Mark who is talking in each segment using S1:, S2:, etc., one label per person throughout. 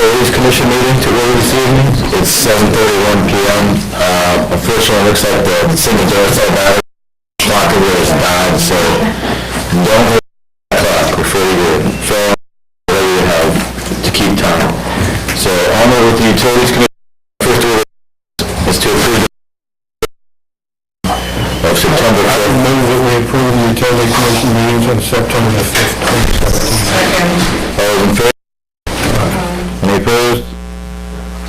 S1: Utilities Commission meeting to order this evening. It's 7:31 p.m. Unfortunately, it looks like the signal's outside battery. Clock over has died, so don't hold the clock. Refer to your phone, whatever you have to keep time. So, on with the Utilities Commission. First order is to approve of September 5th.
S2: I move that we approve the Utility Commission meetings on September the 5th, 2017.
S1: All those in favor? Any opposed?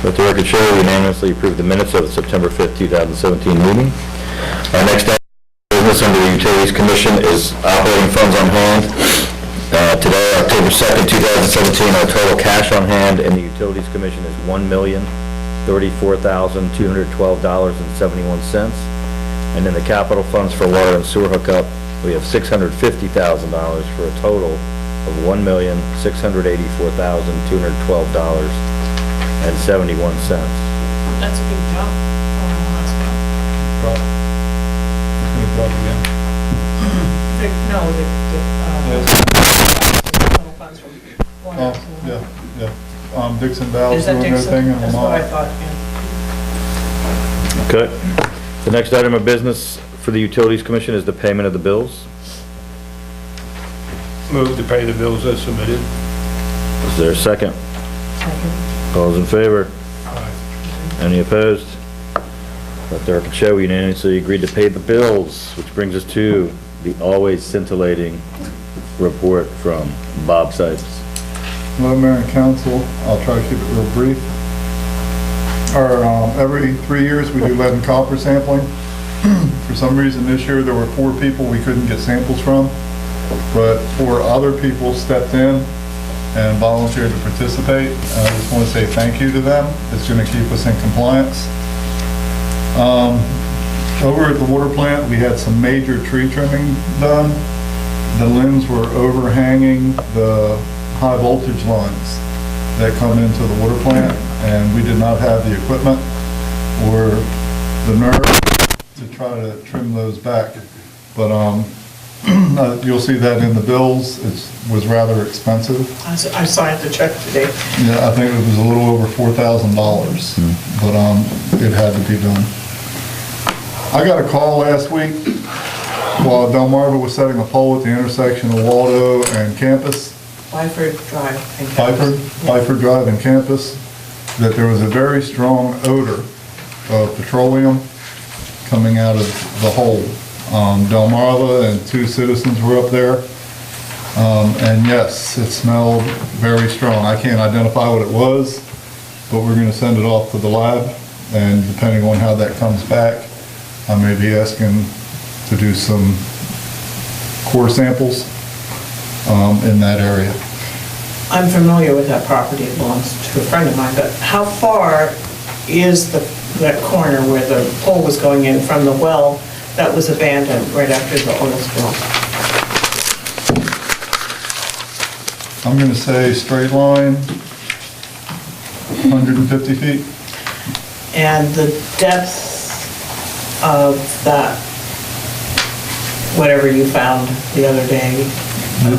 S1: Let the record show we unanimously approve the minutes of the September 5th, 2017 meeting. Our next item of business under the Utilities Commission is operating funds on hand. Today, October 2nd, 2017, our total cash on hand in the Utilities Commission is $1,034,212.71. And in the capital funds for water and sewer hookup, we have $650,000 for a total of $1,684,212.71.
S3: That's a big jump from last month.
S4: It's gonna drop again.
S3: No, total funds from one.
S4: Oh, yeah. Dixon Valve's
S3: Is that
S4: doing their
S3: Dixon?
S4: thing in
S3: That's what I
S4: Lamont.
S3: thought, yeah.
S1: Okay. The next item of business for the Utilities Commission is the payment of the bills.
S2: Move to pay the bills as submitted.
S1: Is there a second?
S3: Second.
S1: All those in favor? Any opposed? Let the record show we unanimously agreed to pay the bills, which brings us to the always scintillating report from Bob Sipes.
S4: Hello, Mayor and Council. I'll try to keep it real brief. Every 3 years, we do lead and copper sampling. For some reason this year, there were 4 people we couldn't get samples from, but 4 other people stepped in and volunteered to participate. I just want to say thank you to them. It's going to keep us in compliance. Over at the water plant, we had some major tree trimming done. The limbs were overhanging the high voltage lines that come into the water plant, and we did not have the equipment or the nerve to try to trim those back. But you'll see that in the bills. It was rather expensive.
S3: I signed the check today.
S4: Yeah, I think it was a little over $4,000, but it had to be done. I got a call last week while Delmarva was setting a pole at the intersection of Waldo and Campus.
S3: Byford Drive. and Campus.
S4: Byford Drive and Campus, that there was a very strong odor of petroleum coming out of the hole. Delmarva and 2 citizens were up there, and yes, it smelled very strong. I can't identify what it was, but we're going to send it off to the lab, and depending on how that comes back, I may be asking to do some core samples in that area.
S3: I'm familiar with that property. It belongs to a friend of mine, but how far is that corner where the pole was going in from the well that was abandoned right after the oil spill?
S4: I'm going to say straight line, 150 feet.
S3: And the depth of that, whatever you found the other day,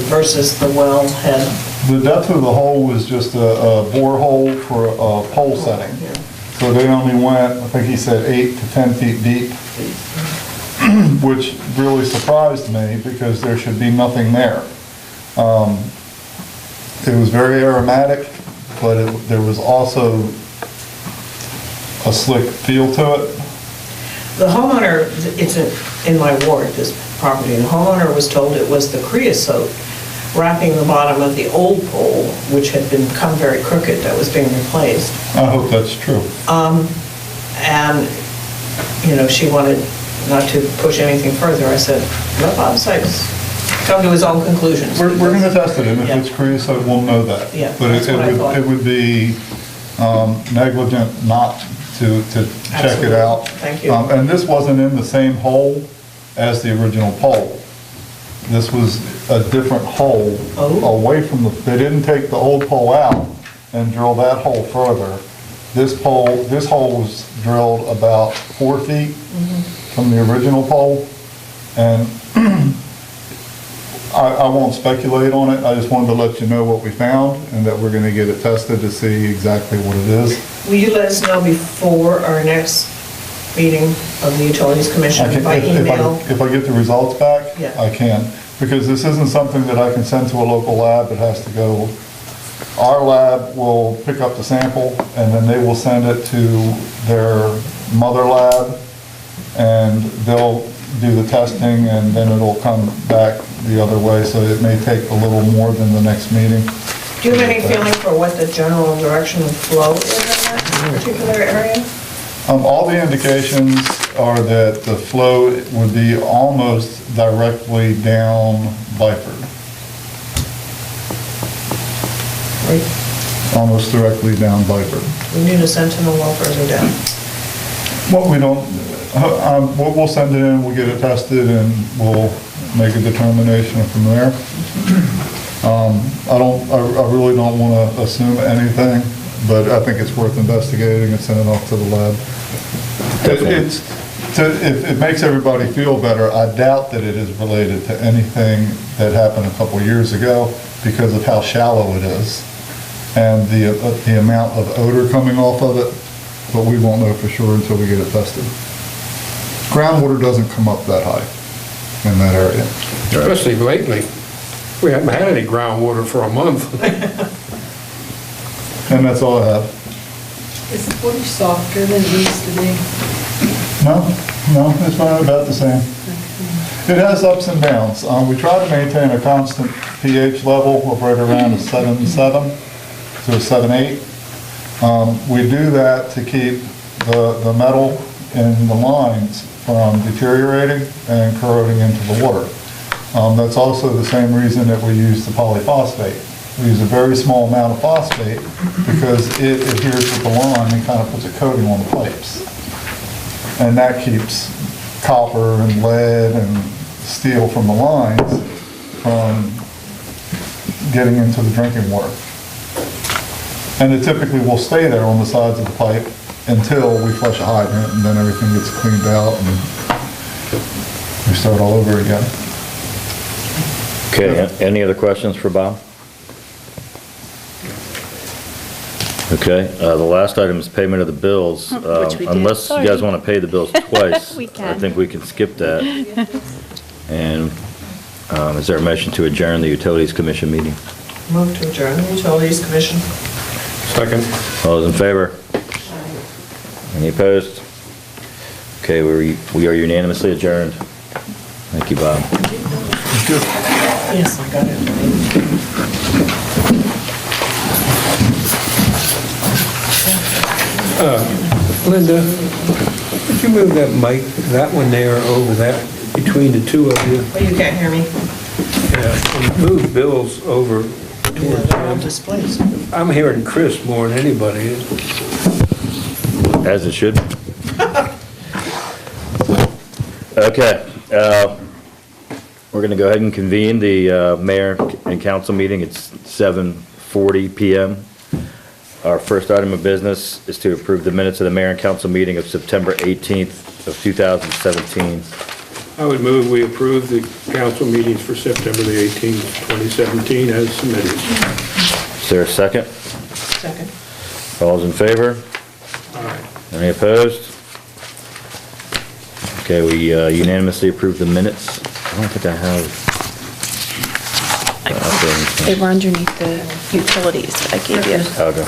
S3: versus the well head?
S4: The depth of the hole was just a borehole for a pole setting.
S3: Yeah.
S4: So they only went, I think he said 8 to 10 feet deep, which really surprised me because there should be nothing there. It was very aromatic, but there was also a slick feel to it.
S3: The homeowner, it's in my ward, this property, and the homeowner was told it was the creosote wrapping the bottom of the old pole, which had become very crooked, that was being replaced.
S4: I hope that's true.
S3: And, you know, she wanted not to push anything further. I said, let Bob Sipes come to his own conclusions.
S4: We're going to test it, and if
S3: Yeah.
S4: it's creosote, we'll know that.
S3: Yeah,
S4: But
S3: that's what I thought.
S4: it would be negligent not to check it
S3: Absolutely.
S4: out.
S3: Thank you.
S4: And this wasn't in the same hole as the original pole. This was a different hole
S3: Oh.
S4: away from they didn't take the old pole out and drill that hole further. This hole was drilled about 4 feet from the original pole. And I I won't speculate on it, I just wanted to let you know what we found, and that we're gonna get it tested to see exactly what it is.
S3: Will you let us know before our next meeting of the Utilities Commission by email?
S4: If I get the results back,
S3: Yeah.
S4: I can, because this isn't something that I can send to a local lab, it has to go, our lab will pick up the sample, and then they will send it to their mother lab, and they'll do the testing, and then it'll come back the other way, so it may take a little more than the next meeting.
S3: Do you have any feeling for what the general direction of flow is in that particular area?
S4: All the indications are that the flow would be almost directly down Byford.
S3: Right.
S4: Almost directly down Byford.
S3: We need a sentinel well further down.
S4: Well, we don't, we'll send it in, we'll get it tested, and we'll make a determination from there. I really don't want to assume anything, but I think it's worth investigating and sending off to the lab. If it makes everybody feel better, I doubt that it is related to anything that happened a couple years ago because of how shallow it is and the amount of odor coming off of it, but we won't know for sure until we get it tested. Groundwater doesn't come up that high in that area.
S2: Especially lately. We haven't had any groundwater for a month.
S4: And that's all I have.
S5: Is the water softer than it used to be?
S4: No, it's probably about the same. It has ups and downs. We try to maintain a constant pH level of right around a 7.7 to a 7.8. We do that to keep the metal in the lines from deteriorating and corroding into the water. That's also the same reason that we use the polyphosphate. We use a very small amount of phosphate because it adheres with the line and kind of puts a coating on the pipes. And that keeps copper and lead and steel from the lines from getting into the drinking water. And it typically will stay there on the sides of the pipe until we flush a hydrant, and then everything gets cleaned out and we start all over again.
S1: Okay, any other questions for Bob? Okay, the last item is payment of the bills.
S6: Which we did.
S1: Unless you guys want to pay the bills twice,
S6: We can.
S1: I think we can skip that. And is there a motion to adjourn the Utilities Commission meeting?
S3: Move to adjourn the Utilities Commission.
S2: Second.
S1: All those in favor? Any opposed? Okay, we are unanimously adjourned. Thank you, Bob.
S3: Yes, I got it.
S2: Linda, could you move that mic, that one there over that, between the two of you?
S3: Oh, you can't hear me?
S2: Yeah, move Bill's over
S3: Yeah,
S2: towards
S3: they're on
S2: him.
S3: displays.
S2: I'm hearing Chris more than anybody.
S1: As it should. Okay, we're going to go ahead and convene the mayor and council meeting. It's 7:40 PM. Our first item of business is to approve the minutes of the mayor and council meeting of September 18th of 2017.
S2: I would move we approve the council meetings for September the 18th, 2017 as submitted.
S1: Is there a second?
S3: Second.
S1: All those in favor?
S2: Aye.
S1: Any opposed? Okay, we unanimously approve the minutes. I don't think I have.
S6: They were underneath the utilities that I gave you.
S1: Okay,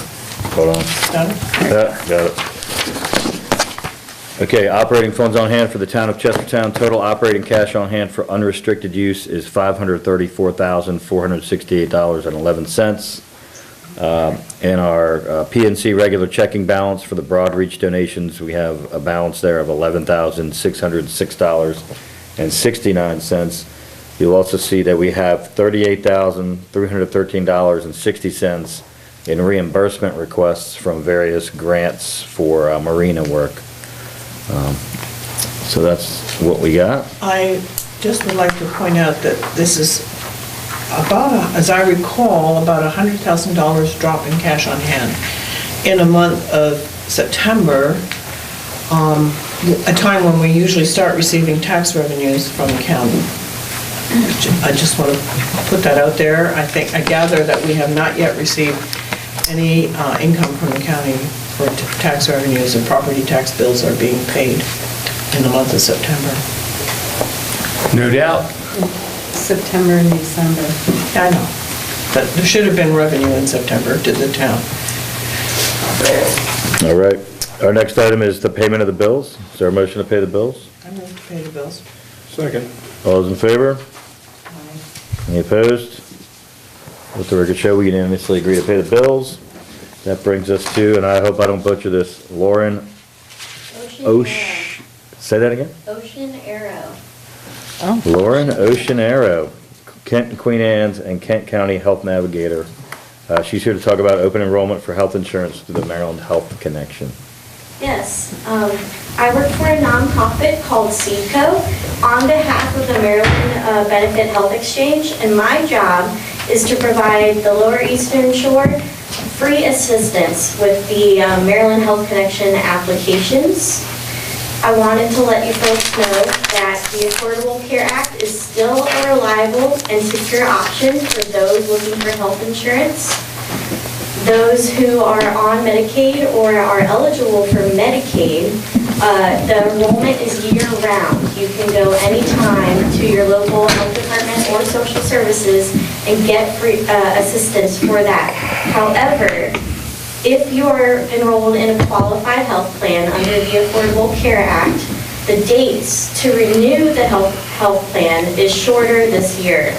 S1: hold on.
S3: Done?
S1: Yeah, got it. Okay, operating funds on hand for the town of Chestertown. Total operating cash on hand for unrestricted use is $534,468.11. In our PNC regular checking balance for the Broad Reach donations, we have a balance there of $11,606.69. You'll also see that we have $38,313.60 in reimbursement requests from various grants for marina work. So that's what we got.
S3: I just would like to point out that this is about, as I recall, about $100,000 drop in cash on hand in a month of September, a time when we usually start receiving tax revenues from the county. I just want to put that out there. I gather that we have not yet received any income from the county for tax revenues, and property tax bills are being paid in the month of September.
S2: No doubt.
S5: September and December.
S3: I know, but there should have been revenue in September to the town.
S1: All right. Our next item is the payment of the bills. Is there a motion to pay the bills?
S3: I move to pay the bills.
S2: Second.
S1: All those in favor? Any opposed? Let the record show we unanimously agree to pay the bills. That brings us to, and I hope I don't butcher this, Lauren Osh. Say that again?
S7: Ocean Arrow.
S1: Lauren Ocean Arrow, Kent and Queen Anne's and Kent County Health Navigator. She's here to talk about open enrollment for health insurance through the Maryland Health Connection.
S7: Yes, I work for a nonprofit called Seedco on behalf of the Maryland Benefit Health Exchange, and my job is to provide the Lower Eastern Shore free assistance with the Maryland Health Connection applications. I wanted to let you folks know that the Affordable Care Act is still a reliable and secure option for those looking for health insurance. Those who are on Medicaid or are eligible for Medicaid, the enrollment is year-round. You can go anytime to your local health department or social services and get free assistance for that. However, if you're enrolled in a qualified health plan under the Affordable Care Act, the dates to renew the health plan is shorter this year.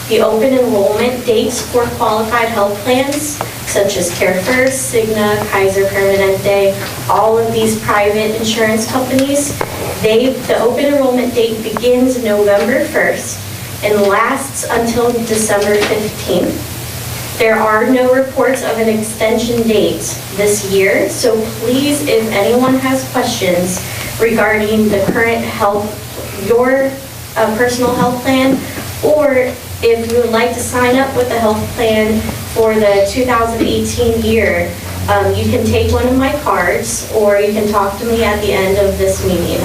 S7: The open enrollment dates for qualified health plans, such as CareFirst, Cigna, Kaiser Permanente, all of these private insurance companies, the open enrollment date begins November 1st and lasts until December 15th. There are no reports of an extension date this year, so please, if anyone has questions regarding the current health, your personal health plan, or if you would like to sign up with a health plan for the 2018 year, you can take one of my cards, or you can talk to me at the end of this meeting.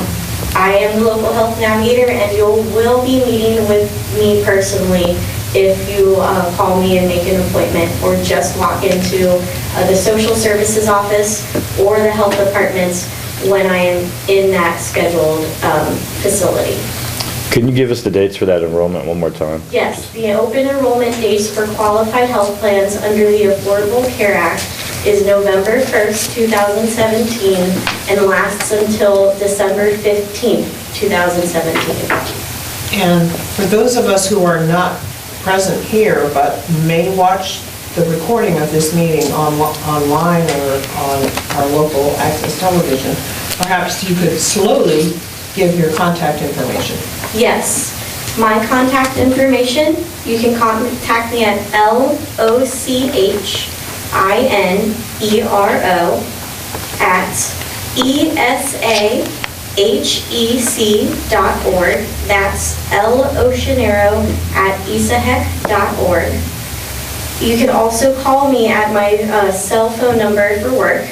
S7: I am the local health navigator, and you will be meeting with me personally if you call me and make an appointment, or just walk into the social services office or the health departments when I am in that scheduled facility.
S1: Can you give us the dates for that enrollment one more time?
S7: Yes, the open enrollment dates for qualified health plans under the Affordable Care Act is November 1st, 2017, and lasts until December 15th, 2017.
S3: And for those of us who are not present here, but may watch the recording of this meeting online or on our local access television, perhaps you could slowly give your contact information.
S7: Yes, my contact information, you can contact me at LOCHINERO@ESAHEC.org. That's loceanarrow@esahec.org. You can also call me at my cell phone number for work,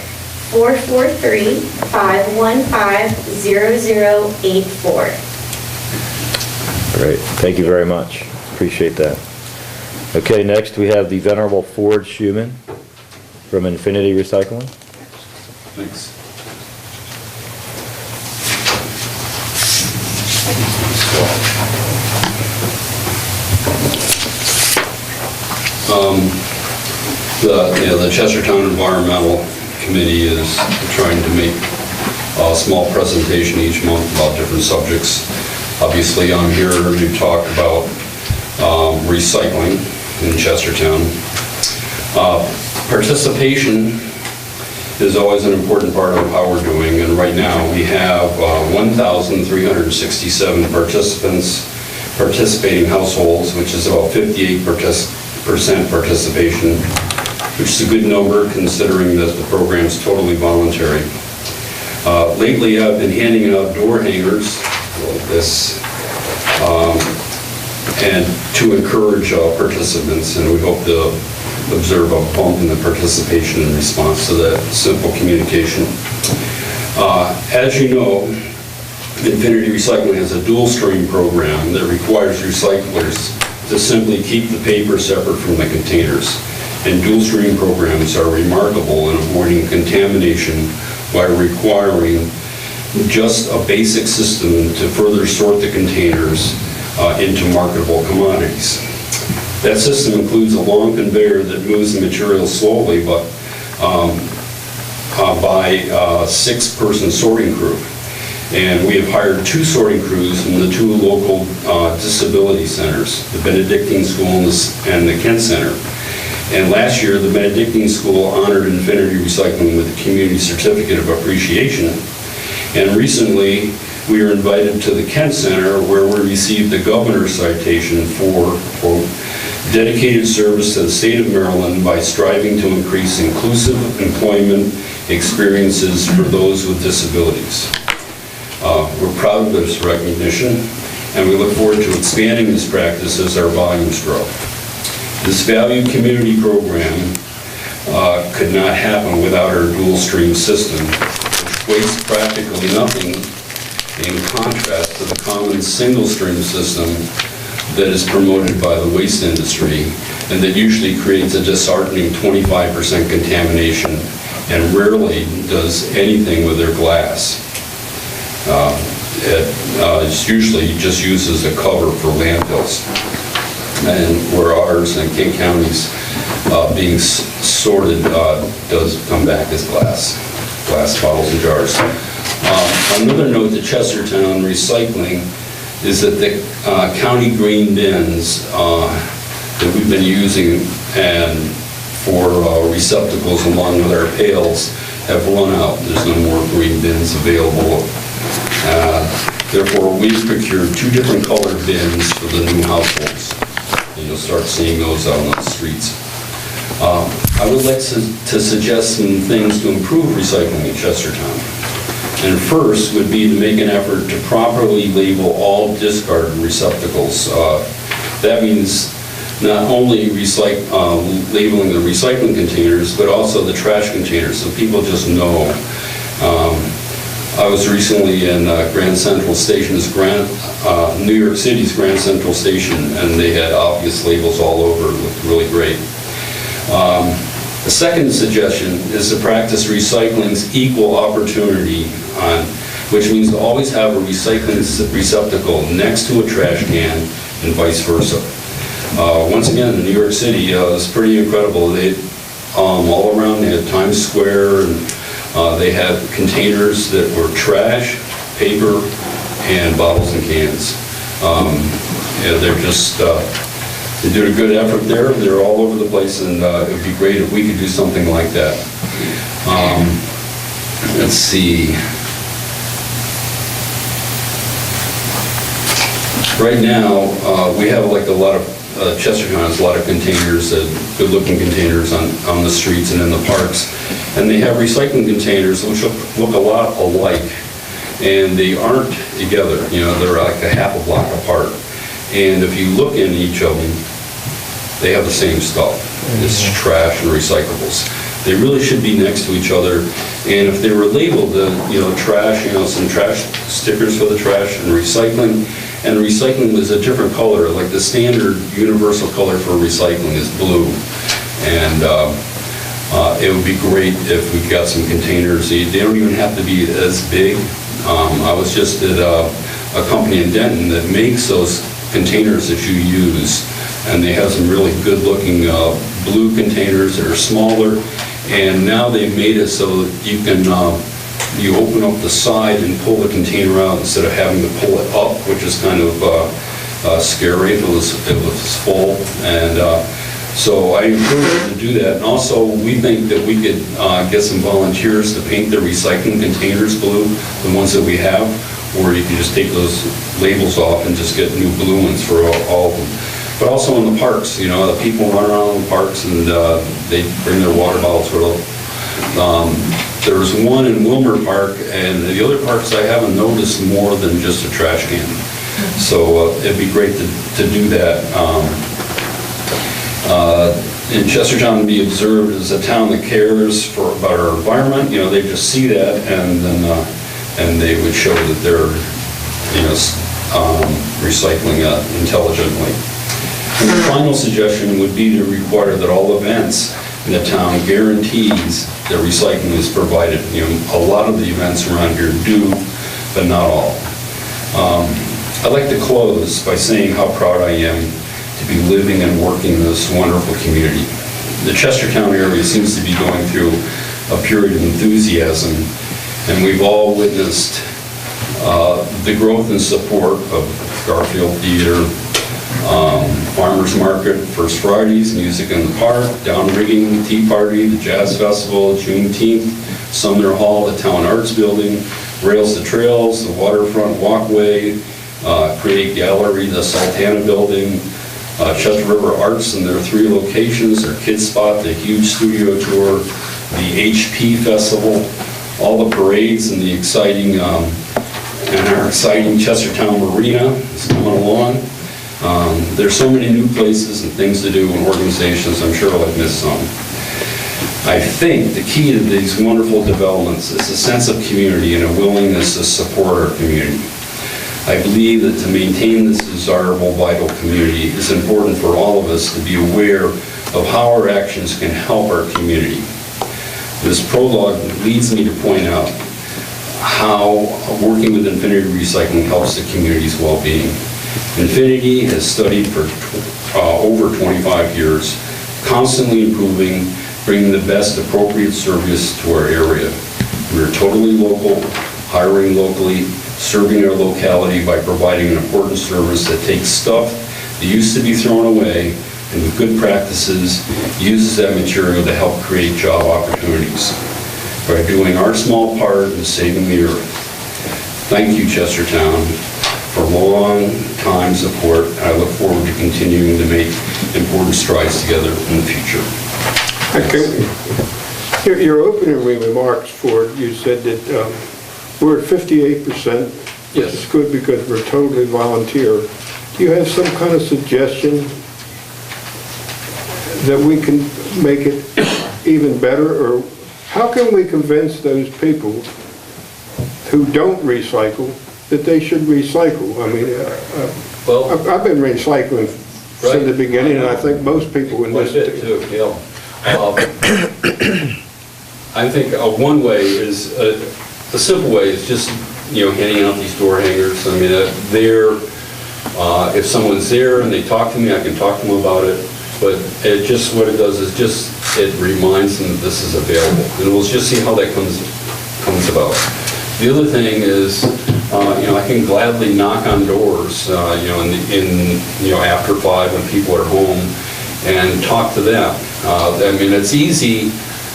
S7: 443-515-0084.
S1: Great, thank you very much. Appreciate that. Okay, next we have the Venerable Ford Schuman from Infinity Recycling.
S8: Thanks. The Chestertown Environmental Committee is trying to make a small presentation each month about different subjects. Obviously, I'm here to talk about recycling in Chestertown. Participation is always an important part of how we're doing, and right now we have 1,367 participating households, which is about 58% participation, which is a good number considering that the program's totally voluntary. Lately, I've been handing out door hangers like this, and to encourage participants, and we hope to observe a bump in the participation in response to that simple communication. As you know, Infinity Recycling has a dual stream program that requires recyclers to simply keep the paper separate from the containers. And dual stream programs are remarkable in avoiding contamination by requiring just a basic system to further sort the containers into marketable commodities. That system includes a long conveyor that moves the material slowly, but by a 6-person sorting crew. And we have hired 2 sorting crews from the 2 local disability centers, the Benedictine School and the Kent Center. And last year, the Benedictine School honored Infinity Recycling with a Community Certificate of Appreciation. And recently, we were invited to the Kent Center where we received the governor's citation for, quote, dedicated service to the state of Maryland by striving to increase inclusive employment experiences for those with disabilities. We're proud of this recognition, and we look forward to expanding this practice as our volumes grow. This valued community program could not happen without our dual stream system, which wastes practically nothing in contrast to the common single stream system that is promoted by the waste industry and that usually creates a disheartening 25% contamination and rarely does anything with their glass. It usually just uses a cover for landfills. And where ours in King County's being sorted does come back as glass bottles and jars. Another note to Chestertown Recycling is that the county green bins that we've been using and for receptacles along with our pails have run out. There's no more green bins available. Therefore, we've procured 2 different colored bins for the new households. And you'll start seeing those out on the streets. I would like to suggest some things to improve recycling in Chestertown. And first would be to make an effort to properly label all discarded receptacles. That means not only labeling the recycling containers, but also the trash containers, so people just know. I was recently in Grand Central Station's New York City's Grand Central Station, and they had obvious labels all over. It looked really great. The second suggestion is to practice recycling's equal opportunity, which means to always have a recycling receptacle next to a trash can and vice versa. Once again, in New York City, it was pretty incredible. They all around, they had Times Square, and they had containers that were trash, paper, and bottles and cans. They're just, they did a good effort there. They're all over the place, and it would be great if we could do something like that. Let's see. Right now, we have like a lot of, Chestertown has a lot of containers, good-looking containers on the streets and in the parks. And they have recycling containers which look a lot alike. And they aren't together, they're like a half a block apart. And if you look in each of them, they have the same stuff. It's trash and recyclables. They really should be next to each other. And if they were labeled, trash, some trash stickers for the trash and recycling was a different color. Like the standard universal color for recycling is blue. And it would be great if we got some containers. They don't even have to be as big. I was just at a company in Denton that makes those containers that you use, and they have some really good-looking blue containers that are smaller, and now they've made it so that you can you open up the side and pull the container out instead of having to pull it up, which is kind of scary if it was full. And so I encourage you to do that. And also, we think that we could get some volunteers to paint the recycling containers blue, the ones that we have, or you can just take those labels off and just get new blue ones for all of them. But also in the parks, the people run around in the parks and they bring their water bottles with them. There was one in Wilmer Park, and the other parks I haven't noticed more than just a trash can. So it'd be great to do that. In Chestertown, to be observed as a town that cares about our environment. They just see that, and then and they would show that they're recycling intelligently. And the final suggestion would be to require that all events in the town guarantees that recycling is provided. A lot of the events around here do, but not all. I'd like to close by saying how proud I am to be living and working in this wonderful community. The Chestertown area seems to be going through a period of enthusiasm, and we've all witnessed the growth and support of Garfield Theater, Farmers Market, First Fridays, Music in the Park, Down Rigging, Tea Party, the Jazz Festival, Juneteenth, Sumner Hall, the Town Arts Building, Rails to Trails, the Waterfront Walkway, Create Gallery, the Sultana Building, Chester River Arts in their 3 locations, their Kids Spot, the huge studio tour, the HP Festival, all the parades and the exciting, our exciting Chestertown Marina is coming along. There's so many new places and things to do and organizations, I'm sure I'll miss some. I think the key to these wonderful developments is a sense of community and a willingness to support our community. I believe that to maintain this desirable, vital community, it's important for all of us to be aware of how our actions can help our community. This prologue leads me to point out how working with Infinity Recycling helps the community's well-being. Infinity has studied for over 25 years, constantly improving, bringing the best appropriate service to our area. We're totally local, hiring locally, serving our locality by providing an important service that takes stuff that used to be thrown away and with good practices uses that material to help create job opportunities by doing our small part in saving the earth. Thank you, Chestertown, for long time support. I look forward to continuing to make important strides together in the future.
S2: Okay. Your opening remarks, Ford, you said that we're at 58%, which
S8: Yes.
S2: is good because we're totally volunteer. Do you have some kind of suggestion that we can make it even better? Or how can we convince those people who don't recycle that they should recycle? I mean,
S8: Well,
S2: I've been recycling since the beginning, and I think most people in
S8: quite a
S2: this...
S8: bit too, yeah. I think one way is, a simple way is just, handing out these door hangers. I mean, if someone's there and they talk to me, I can talk to them about it. But what it does is it reminds them that this is available. And we'll just see how that comes about. The other thing is, I can gladly knock on doors, after 5 when people are home and talk to them. I mean, it's easy.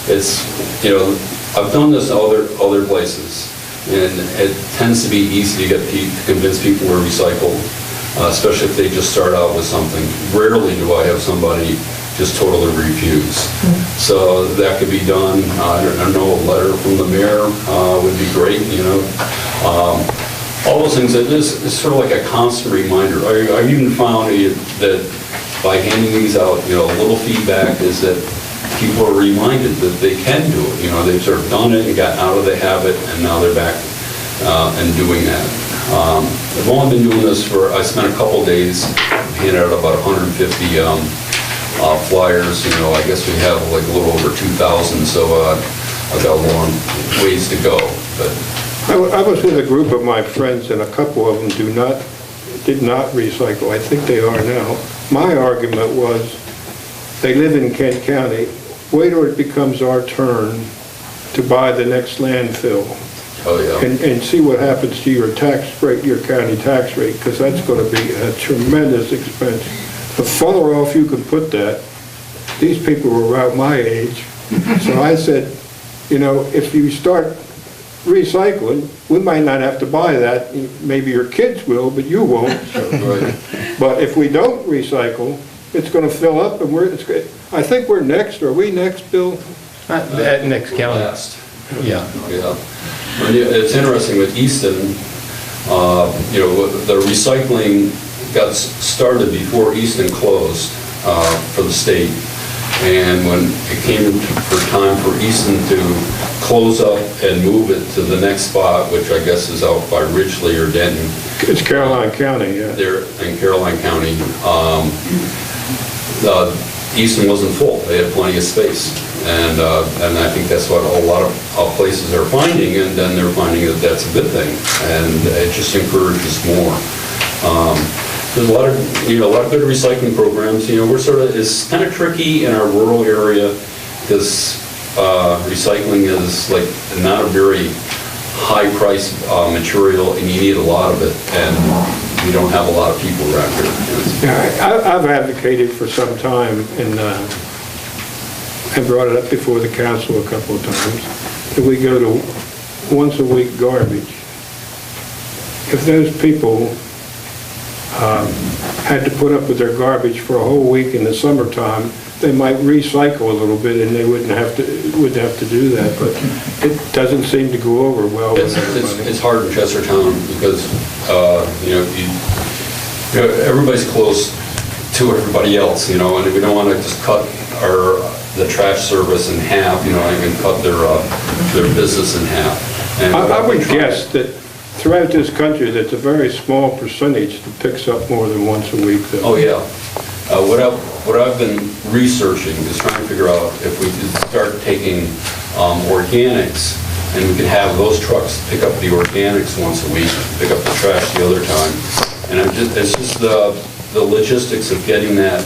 S8: I've done this other places, and it tends to be easy to convince people to recycle, especially if they just start out with something. Rarely do I have somebody just totally refuse. So that could be done. I know a letter from the mayor would be great, all those things. It's sort of like a constant reminder. I even found that by handing these out, a little feedback is that people are reminded that they can do it. They've sort of done it and gotten out of the habit, and now they're back and doing that. I've only been doing this I spent a couple days, handed out about 150 flyers. I guess we have like a little over 2,000, so I've got a long ways to go. But
S2: I was with a group of my friends, and a couple of them did not recycle. I think they are now. My argument was, they live in Kent County. Wait till it becomes our turn to buy the next landfill.
S8: Oh, yeah.
S2: And see what happens to your tax rate, your county tax rate, because that's going to be a tremendous expense. The farther off you can put that, these people were around my age. So I said, if you start recycling, we might not have to buy that. Maybe your kids will, but you won't. So.
S8: Right.
S2: But if we don't recycle, it's going to fill up, and I think we're next. Are we next, Bill?
S9: At next county.
S8: Last.
S9: Yeah.
S8: Yeah. It's interesting with Easton, the recycling got started before Easton closed for the state. And when it came for time for Easton to close up and move it to the next spot, which I guess is out by Ridgely or Denton,
S2: It's Caroline County, yeah.
S8: there in Caroline County. Easton wasn't full, they had plenty of space. And I think that's what a lot of places are finding, and then they're finding that that's a good thing, and it just encourages more. There's a lot of good recycling programs. We're it's kind of tricky in our rural area, because recycling is like not a very high-priced material, and you need a lot of it, and we don't have a lot of people around here.
S2: Yeah, I've advocated for some time, and I brought it up before the council a couple of times, that we go to once-a-week garbage. If those people had to put up with their garbage for a whole week in the summertime, they might recycle a little bit, and they wouldn't have to do that, but it doesn't seem to go over well with everybody.
S8: It's hard in Chestertown, because everybody's close to everybody else, and we don't want to just cut the trash service in half, and cut their business in half. And
S2: I would guess that throughout this country, that's a very small percentage that picks up more than once a week. Though.
S8: Oh, yeah. What I've been researching is trying to figure out if we could start taking organics, and we could have those trucks pick up the organics once a week, pick up the trash the other time. And it's just the logistics of getting that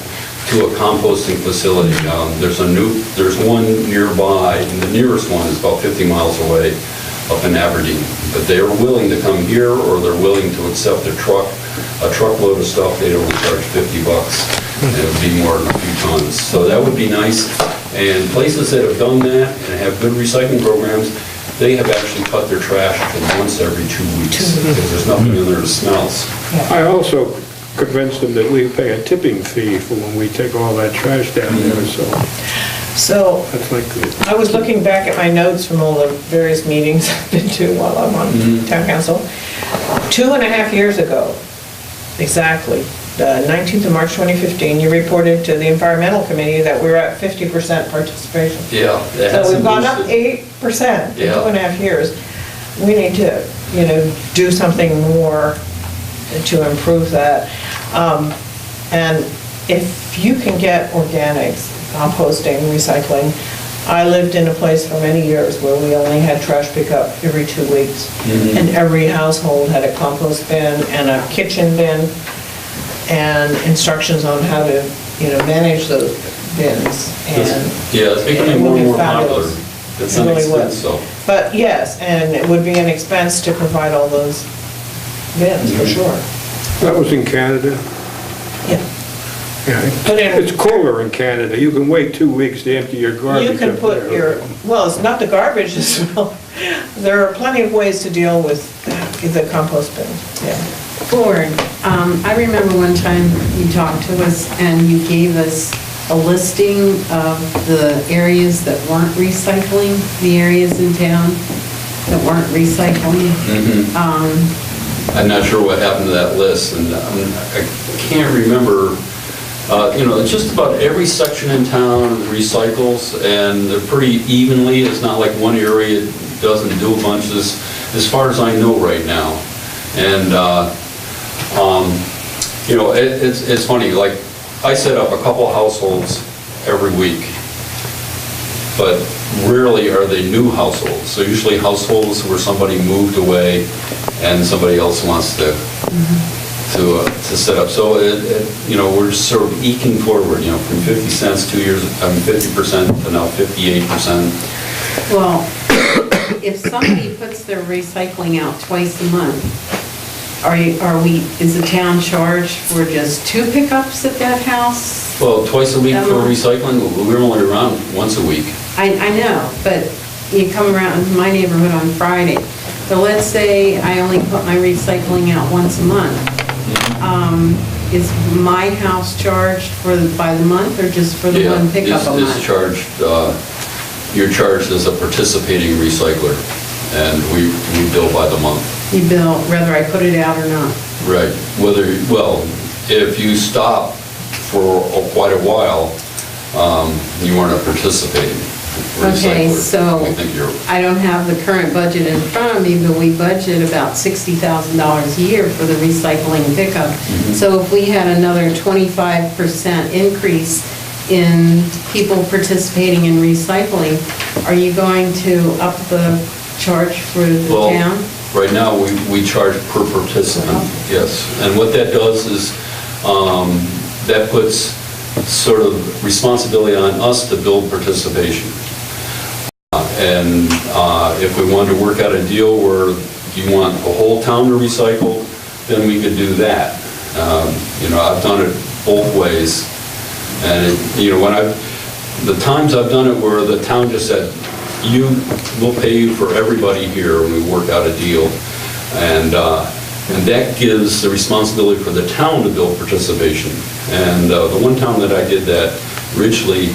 S8: to a composting facility. There's one nearby, and the nearest one is about 50 miles away, up in Aberdeen. But they are willing to come here, or they're willing to accept a truckload of stuff. They'd only charge $50, and it would be more than a few tons. So that would be nice. And places that have done that and have good recycling programs, they have actually cut their trash to once every 2 weeks, because there's nothing in there that smells.
S2: I also convinced them that we pay a tipping fee for when we take all that trash down there,
S3: So
S2: that's like good.
S3: I was looking back at my notes from all the various meetings I've been to while I'm on town council. 2.5 years ago, exactly, the 19th of March 2015, you reported to the environmental committee that we're at 50% participation.
S8: Yeah.
S3: So we've gone up 8% in 2.5 years. We need to, do something more to improve that. And if you can get organics, composting, recycling. I lived in a place for many years where we only had trash pickup every 2 weeks. And every household had a compost bin and a kitchen bin and instructions on how to, manage those bins.
S8: It's becoming more and more popular. It's an expense, though.
S3: But yes, and it would be an expense to provide all those bins, for sure.
S2: That was in Canada?
S3: Yeah.
S2: Yeah. It's cooler in Canada. You can wait 2 weeks to empty your garbage.
S3: You can put well, it's not the garbage as well. There are plenty of ways to deal with the compost bin, yeah.
S5: Gord, I remember one time you talked to us and you gave us a listing of the areas that weren't recycling, the areas in town that weren't recycling.
S8: I'm not sure what happened to that list, and I can't remember. Just about every section in town recycles, and they're pretty evenly. It's not like one area doesn't do a bunch, as far as I know right now. And, it's funny, like, I set up a couple households every week, but rarely are they new households. So usually households where somebody moved away and somebody else wants to set up. So, we're just sort of eking forward, from 50 cents 2 years, 50% to now 58%.
S5: Well, if somebody puts their recycling out twice a month, is the town charged for just 2 pickups at that house?
S8: Well, twice a week for recycling, we're only around once a week.
S5: I know, but you come around my neighborhood on Friday. So let's say I only put my recycling out once a month. Is my house charged by the month or just for the one pickup a month?
S8: It's charged, you're charged as a participating recycler, and we bill by the month.
S5: You bill whether I put it out or not?
S8: Right. If you stop for quite a while, you aren't participating.
S5: Okay,
S8: recycler.
S5: so
S8: We think you're,
S5: I don't have the current budget in front of me, but we budget about $60,000 a year for the recycling pickup. So if we had another 25% increase in people participating in recycling, are you going to up the charge for the
S8: well,
S5: town?
S8: right now, we charge per participant, yes. And what that does is, that puts sort of responsibility on us to build participation. And if we wanted to work out a deal where you want the whole town to recycle, then we could do that. I've done it both ways. And, the times I've done it where the town just said, we'll pay you for everybody here, and we work out a deal. And that gives the responsibility for the town to build participation. And the one town that I did that, Ridgely,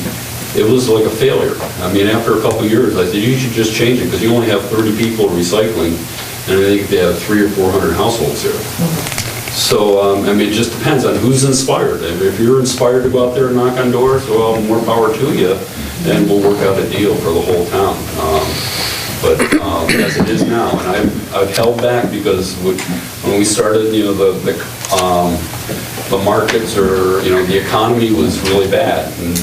S8: it was like a failure. I mean, after a couple of years, I said, you should just change it, because you only have 30 people recycling, and I think they have 300 or 400 households here. So, it just depends on who's inspired. If you're inspired to go out there and knock on doors, well, more power to you, and we'll work out a deal for the whole town. But as it is now, and I've held back because when we started, the markets or, the economy was really bad. And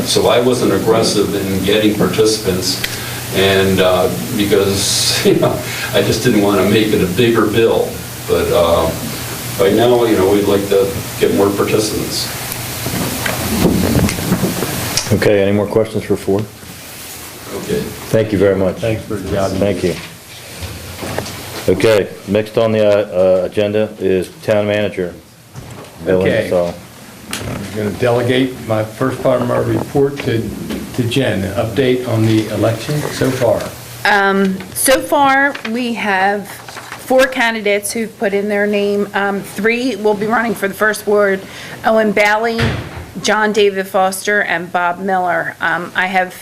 S8: so I wasn't aggressive in getting participants, and because, I just didn't want to make it a bigger bill. But right now, we'd like to get more participants.
S1: Okay, any more questions for Ford?
S8: Okay.
S1: Thank you very much.
S9: Thanks for the job.
S1: Thank you. Okay, next on the agenda is town manager.
S9: Okay.
S1: So,
S9: I'm going to delegate my first part of my report to Jen. An update on the election so far.
S6: So far, we have 4 candidates who've put in their name. 3 will be running for the first ward: Owen Bailey, John David Foster, and Bob Miller. I have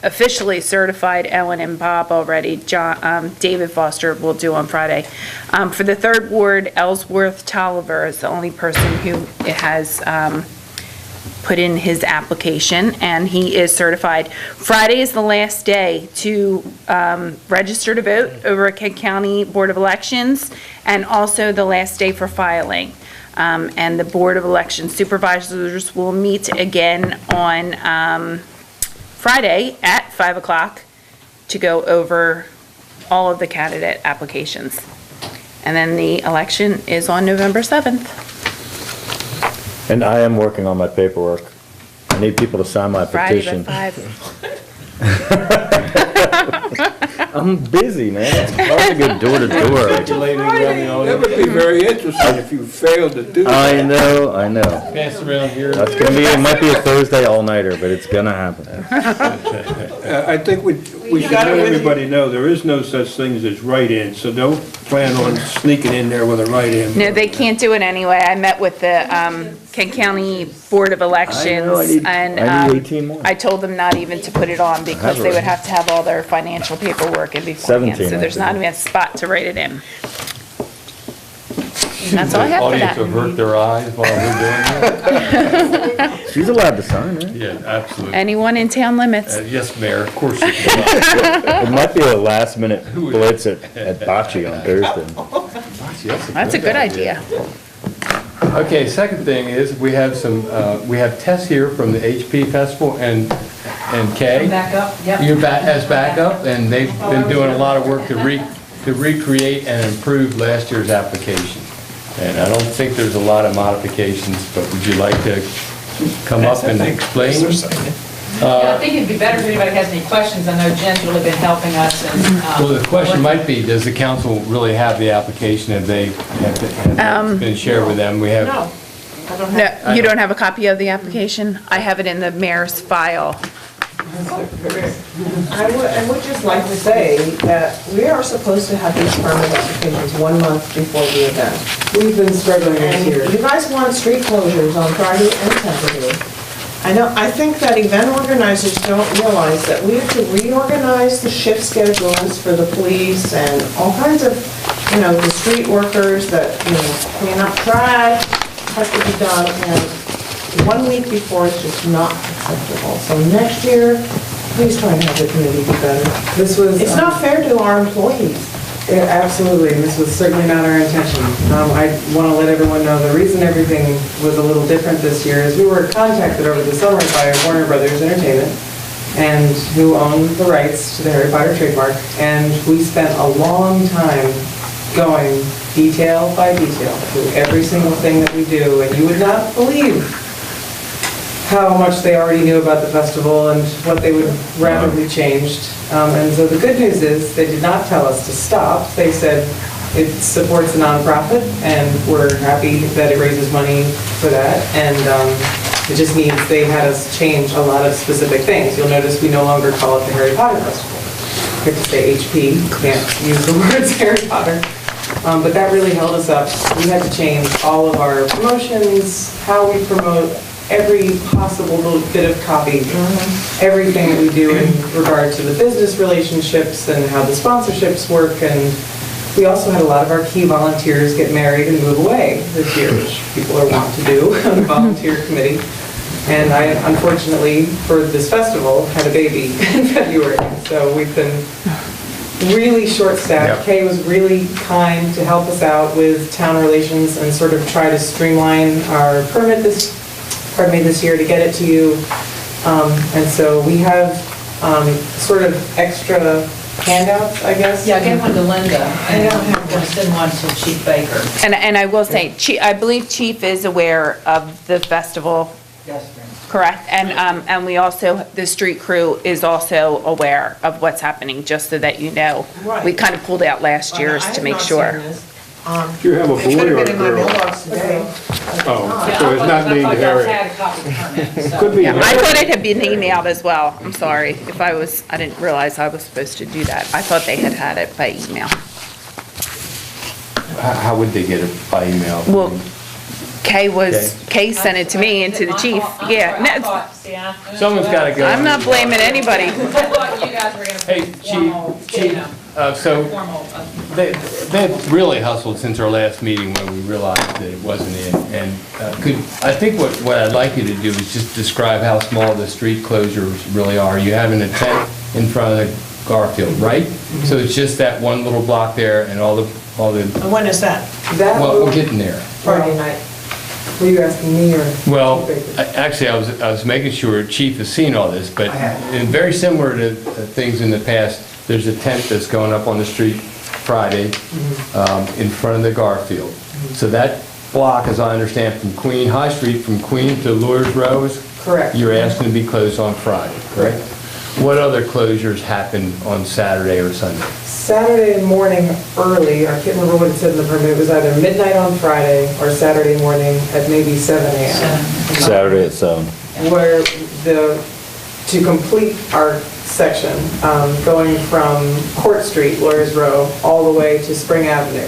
S6: officially certified Ellen and Bob already. David Foster will do on Friday. For the third ward, Ellsworth Tolliver is the only person who has put in his application, and he is certified. Friday is the last day to register to vote over at Kent County Board of Elections, and also the last day for filing. And the Board of Election Supervisors will meet again on Friday at 5 o'clock to go over all of the candidate applications. And then the election is on November 7th.
S1: and I am working on my paperwork. I need people to sign my
S6: Friday
S1: petition.
S6: by 5.
S1: I'm busy, man. It's hard to go door to door.
S2: That would be very interesting if you failed to do that.
S1: I know.
S9: Pass around here.
S1: That's gonna be, it might be a Thursday all-nighter, but it's gonna happen.
S2: I think we should let everybody know, there is no such thing as write-in, so don't plan on sneaking in there with a write-in.
S6: No, they can't do it anyway. I met with the Kent County Board of Elections, and
S1: I need 18 more.
S6: I told them not even to put it on because they would have to have all their financial paperwork in beforehand.
S1: 17,
S6: So there's
S1: I
S6: not even a spot to write it in. And that's all I have for
S9: Audience
S6: that.
S9: avert their eyes while we're doing
S1: She's allowed to sign it.
S9: it. Yeah, absolutely.
S6: Anyone in town limits.
S9: Yes, Mayor, of course you can.
S1: It might be a last-minute blitz at Bocce on Thursday.
S6: That's a good idea.
S9: Okay, second thing is, we have we have Tess here from the HP Festival and Kay.
S10: Backup, yep.
S9: You're as backup, and they've been doing a lot of work to recreate and improve last year's application. And I don't think there's a lot of modifications, but would you like to come up and explain?
S10: I think it'd be better if anybody has any questions. I know Jen's really been helping us and.
S9: Well, the question might be, does the council really have the application? Have been shared with them? We have.
S10: No, I don't
S6: No,
S10: have.
S6: you don't have a copy of the application? I have it in the mayor's file.
S3: I would just like to say that we are supposed to have these permit applications 1 month before the event. We've been struggling this year. You guys want street closures on Friday and Saturday. I think that event organizers don't realize that we have to reorganize the shift schedules for the police and all kinds of, the street workers that, clean up trash, has to be done, and 1 week before is just not acceptable. So next year,
S11: Please try and have the committee be better. This was.
S3: It's not fair to our employees.
S11: Yeah, absolutely, and this was certainly not our intention. I want to let everyone know the reason everything was a little different this year is we were contacted over the summer by Warner Brothers Entertainment, and who own the rights to the Harry Potter trademark, and we spent a long time going detail by detail through every single thing that we do, and you would not believe how much they already knew about the festival and what they would rapidly changed. And so the good news is, they did not tell us to stop. They said it supports a nonprofit, and we're happy that it raises money for that. And it just means they had us change a lot of specific things. You'll notice we no longer call it the Harry Potter Festival. We have to say HP, can't use the words Harry Potter. But that really held us up. We had to change all of our promotions, how we promote, every possible little bit of copy, everything that we do in regard to the business relationships and how the sponsorships work. And we also had a lot of our key volunteers get married and move away this year, which people are wont to do on the volunteer committee. And I, unfortunately, for this festival, had a baby in February. So we've been really short-staffed.
S9: Yep.
S11: Kay was really kind to help us out with town relations and sort of try to streamline our permit this year to get it to you. And so we have sort of extra handouts, I guess.
S10: Yeah, I gave one to Linda, and I'm going to send one to Chief Baker.
S6: And I will say, I believe Chief is aware of the festival,
S10: Yes, ma'am.
S6: correct? And we also, the street crew is also aware of what's happening, just so that you know.
S3: Right.
S6: We kind of pulled out last year's to make sure.
S2: Do you have a
S3: It could
S2: boy
S3: have
S2: or a
S3: been in my
S2: girl?
S3: mailbox today.
S2: Oh, so it's not named
S10: I
S2: Harry.
S10: had a copy of the permit, so.
S2: Could be
S6: Yeah, I
S2: Harry.
S6: thought it had been emailed as well. I'm sorry if I didn't realize I was supposed to do that. I thought they had it by email.
S9: How would they get it by email?
S6: Well, Kay sent it to me and to the chief. Yeah. No,
S9: Someone's got to go.
S6: I'm not blaming anybody.
S10: I thought you guys were going to
S9: Hey,
S10: put formal,
S9: Chief, so
S10: formal.
S9: they've really hustled since our last meeting when we realized that it wasn't in. And I think what I'd like you to do is just describe how small the street closures really are. You have an tent in front of the Garfield, right? So it's just that one little block there and all the,
S3: And when is that?
S11: That
S9: well, we're
S11: will,
S9: getting there.
S11: Friday night. Were you asking me or?
S9: Well,
S11: Chief Baker?
S9: actually, I was making sure Chief has seen all this, but very similar to things in the past, there's a tent that's going up on the street Friday in front of the Garfield. So that block, as I understand, from Queen, High Street, from Queen to Lawyers Row is?
S11: Correct.
S9: You're asking to be closed on Friday, correct? What other closures happen on Saturday or Sunday?
S11: Saturday morning early, I can't remember what it said in the permit, it was either midnight on Friday or Saturday morning at maybe 7 a.m.
S1: Saturday at 7.
S11: Where to complete our section, going from Court Street, Lawyers Row, all the way to Spring Avenue,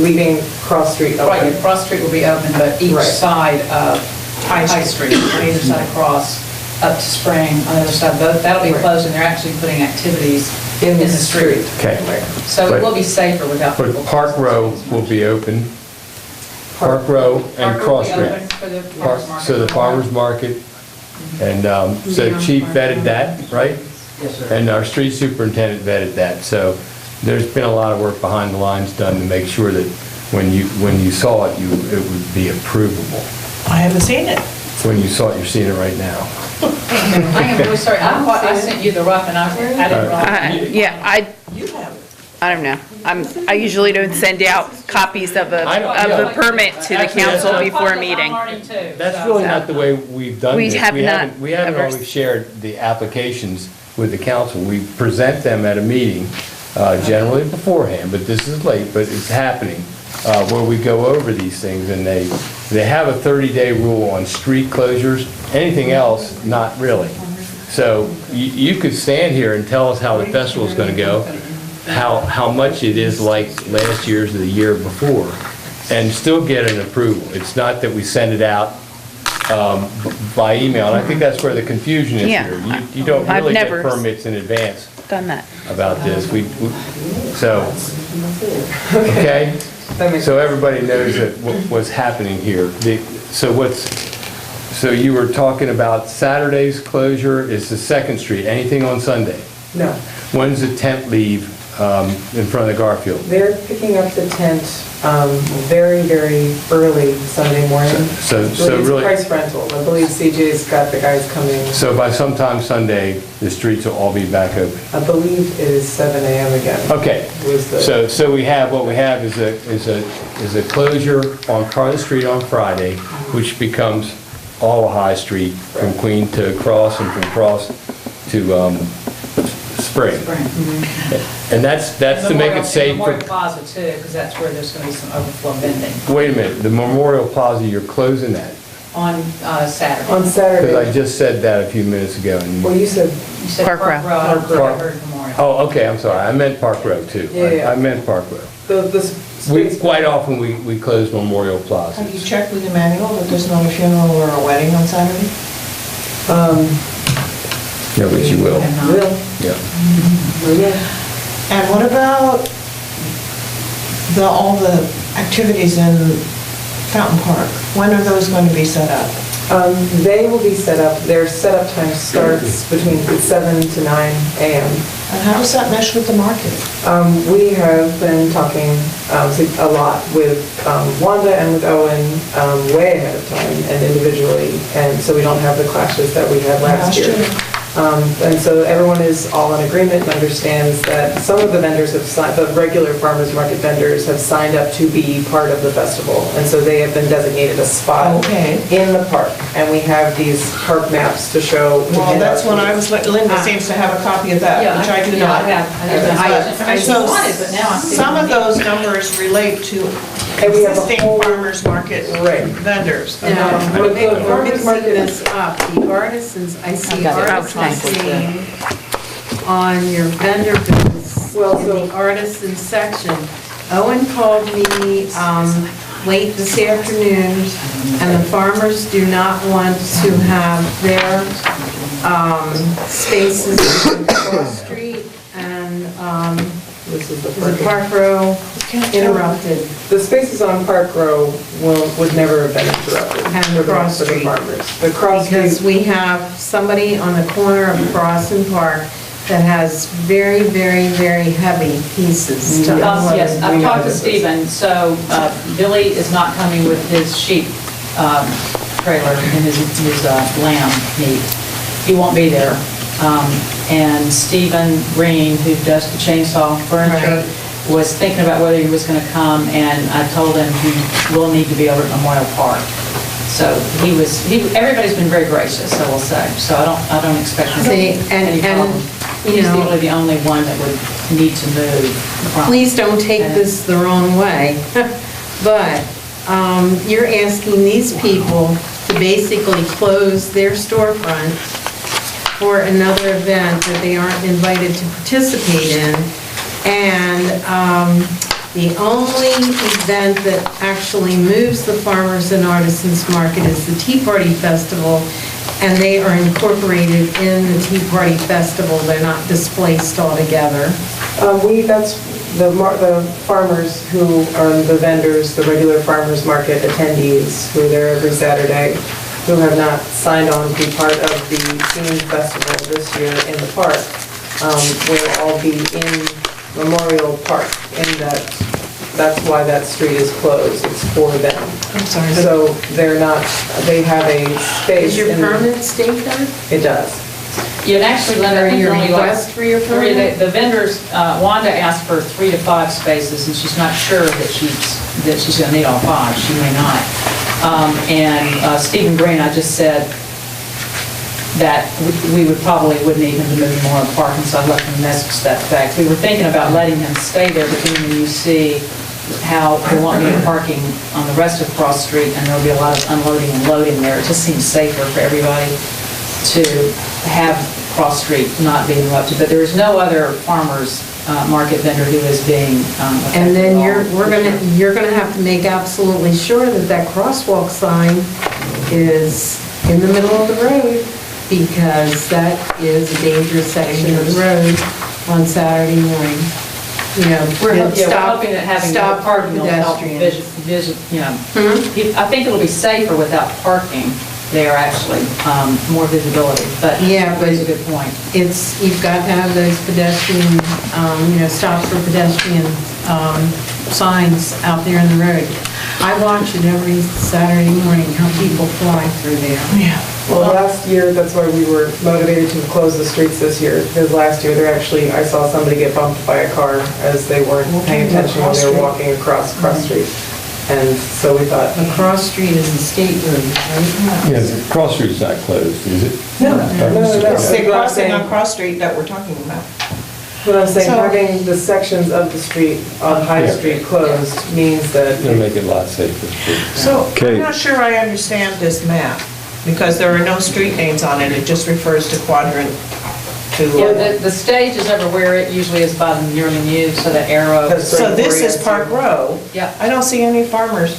S11: leaving Cross Street
S10: Right,
S11: open.
S10: Cross Street will be open, but each
S11: Right.
S10: side of High Street, on either side of Cross, up to Spring, on the other side, that'll be
S11: Right.
S10: closed, and they're actually putting activities
S11: In the
S10: street.
S9: Okay.
S10: So it will be safer without people.
S9: But Park Row will be open, Park Row and
S10: Park will
S9: Cross
S10: be
S9: Street.
S10: open for the farmers market.
S9: So the farmer's market, and so Chief vetted that, right?
S10: Yes, sir.
S9: And our street superintendent vetted that. So there's been a lot of work behind the lines done to make sure that when you saw it, it would be approvable.
S3: I haven't seen it.
S9: When you saw it, you're seeing it right now.
S10: I am really sorry, I sent you the rough, and I didn't realize.
S6: Yeah,
S3: You have it.
S6: I don't know. I usually don't send out copies of
S9: I know,
S6: a
S9: yeah.
S6: permit to the
S9: Actually, that's
S6: council
S9: not-
S6: before a meeting.
S9: That's really not the way we've done
S6: We
S9: this.
S6: have not
S9: We haven't
S6: ever-
S9: always shared the applications with the council. We present them at a meeting, generally beforehand, but this is late, but it's happening, where we go over these things, and they have a 30-day rule on street closures. Anything else, not really. So you could stand here and tell us how the festival's gonna go, how much it is like last year's or the year before, and still get an approval. It's not that we send it out by email, and I think that's where the confusion is
S6: Yeah.
S9: here. You don't
S6: I've
S9: really get
S6: never
S9: permits in advance
S6: Done that.
S9: about this. So, okay?
S11: That makes
S9: So everybody knows that what's happening here. So So you were talking about Saturday's closure is the Second Street. Anything on Sunday?
S11: No.
S9: When's the tent leave in front of the Garfield?
S11: They're picking up the tent very, very early Sunday morning.
S9: So
S11: It's
S9: really-
S11: price rental. I believe CJ's got the guys coming.
S9: So by sometime Sunday, the streets will all be back open?
S11: I believe it is 7 a.m. again.
S9: Okay,
S11: Was the-
S9: so what we have is a closure on Carter Street on Friday, which becomes all of High Street, from Queen to Cross and from Cross to Spring. And that's to make it safe for...
S10: Memorial Plaza too, because that's where there's going to be some overflow vending
S9: Wait a minute, the Memorial Plaza, you're closing that?
S10: on Saturday.
S11: On
S9: Because
S11: Saturday.
S9: I just said that a few minutes ago. and-
S11: Well, you said,
S10: You said
S6: Park
S10: Park
S6: Row.
S10: Row, I
S9: Park-
S10: heard Memorial.
S9: Oh, okay, I'm sorry, I meant Park Row too.
S11: Yeah.
S9: I meant Park Row.
S11: the
S9: We,
S11: space.
S9: quite often, we close Memorial Plaza.
S3: Have you checked with Emmanuel that there's not a funeral or a wedding on Saturday?
S9: Yeah, but you will.
S11: Will.
S9: Yeah.
S11: Will.
S3: And what about all the activities in Fountain Park? When are those going to be set up?
S11: They will be set up, their setup time starts between 7 to 9 a.m.
S3: And how does that mesh with the market?
S11: We have been talking a lot with Wanda and with Owen way ahead of time and individually, and so we don't have the clashes that we had last year. And so everyone is all in agreement and understands that some of the vendors have signed, the regular farmers market vendors have signed up to be part of the festival. And so they have been designated a spot
S3: Okay.
S11: in the park. And we have these park maps to show.
S3: Well, that's when I was, Linda seems to have a copy of that, which I do
S10: Yeah,
S3: not.
S10: I have. I
S3: So
S10: wanted, but now I see.
S3: some of those numbers relate to
S11: And we have a
S3: existing
S11: whole-
S3: farmers market
S11: Right.
S3: vendors.
S5: Now,
S11: But the
S5: before we
S11: farmers market
S5: see
S11: is-
S5: this up, the artisans, I see
S6: got it.
S5: artisans
S6: Oh,
S5: name on your vendor booths
S11: Well,
S5: in
S11: so-
S5: the artisan section. Owen called me late this afternoon, and the farmers do not want to have their spaces on Cross Street and
S11: This is the
S5: the
S11: park.
S5: Park Row interrupted.
S11: The spaces on Park Row would never have been interrupted.
S5: And
S11: for the-
S5: Cross
S11: for the
S5: Street.
S11: farmers. The Cross
S5: Because
S11: Street,
S5: we have somebody on the corner of Cross and Park that has very, very, very heavy pieces to unload.
S10: Yes,
S11: We
S10: I've
S11: know
S10: talked to
S11: this.
S10: Stephen, so Billy is not coming with his sheep trailer and his lamb meat. He won't be there. And Stephen Green, who does the chainsaw furniture, was thinking about whether he was going to come, and I told him he will need to be over at Memorial Park. So everybody's been very gracious, I will say, so I don't expect
S5: See,
S10: any problem.
S5: you
S10: He's
S5: know-
S10: really the only one that would need to move from.
S5: Please don't take this the wrong way, but you're asking these people to basically close their storefront for another event that they aren't invited to participate in. And the only event that actually moves the farmers and artisans market is the Tea Party Festival, and they are incorporated in the Tea Party Festival. They're not displaced altogether.
S11: that's the farmers who are the vendors, the regular farmers market attendees who are there every Saturday, who have not signed on to be part of the themed festival this year in the park, will all be in Memorial Park, and that's why that street is closed, it's for them.
S3: I'm sorry.
S11: So they're not, they have a space.
S5: Is your
S11: in-
S5: permit state there?
S11: It does.
S10: Yeah, and actually, Linda, I think
S5: Your
S10: only like
S5: request for your
S10: three,
S5: permit?
S10: the vendors, Wanda asked for 3 to 5 spaces, and she's not sure that she's gonna need all 5, she may not. And Stephen Green, I just said that we wouldn't need him to move to Memorial Park, and so I left him a message to that effect. We were thinking about letting him stay there, but then when you see how there won't be parking on the rest of Cross Street, and there'll be a lot of unloading and loading there, it just seems safer for everybody to have Cross Street not be interrupted. But there is no other farmers market vendor who is being affected.
S5: And then
S10: at all.
S5: you're gonna have to make absolutely sure that that crosswalk sign is in the middle of the road, because that is a dangerous section of the road on Saturday morning. You know,
S10: We're
S5: stop-
S10: hoping that having no
S5: stop
S10: parking will help
S5: pedestrians.
S10: I think it'll be safer without parking, they are actually more visibility. But
S5: Yeah, but-
S10: it's a good point.
S5: You've got to have those pedestrian, stops for pedestrian signs out there in the road. I watch it every Saturday morning, how people fly through there.
S3: Yeah.
S11: Well, last year, that's why we were motivated to close the streets this year, because last year, I saw somebody get bumped by a car as they weren't paying attention when they were walking across Cross Street. And so we thought,
S5: The cross street is the state road, right?
S9: Yeah, the cross street's not closed, is it?
S11: no.
S3: It's the
S11: What I'm
S3: crossing
S11: saying-
S3: on Cross Street that we're talking about.
S11: What I'm saying,
S3: So-
S11: having the sections of the street on High
S9: Yeah.
S11: Street closed means that
S9: It'll make it a lot safer.
S3: So
S1: Okay.
S3: I'm not sure I understand this map, because there are no street names on it, it just refers to quadrant
S10: Yeah,
S3: two.
S10: the stage is everywhere, it usually is by the nearly new, so the arrow.
S11: That's
S3: So this is Park Row.
S10: Yeah.
S3: I don't see any farmers.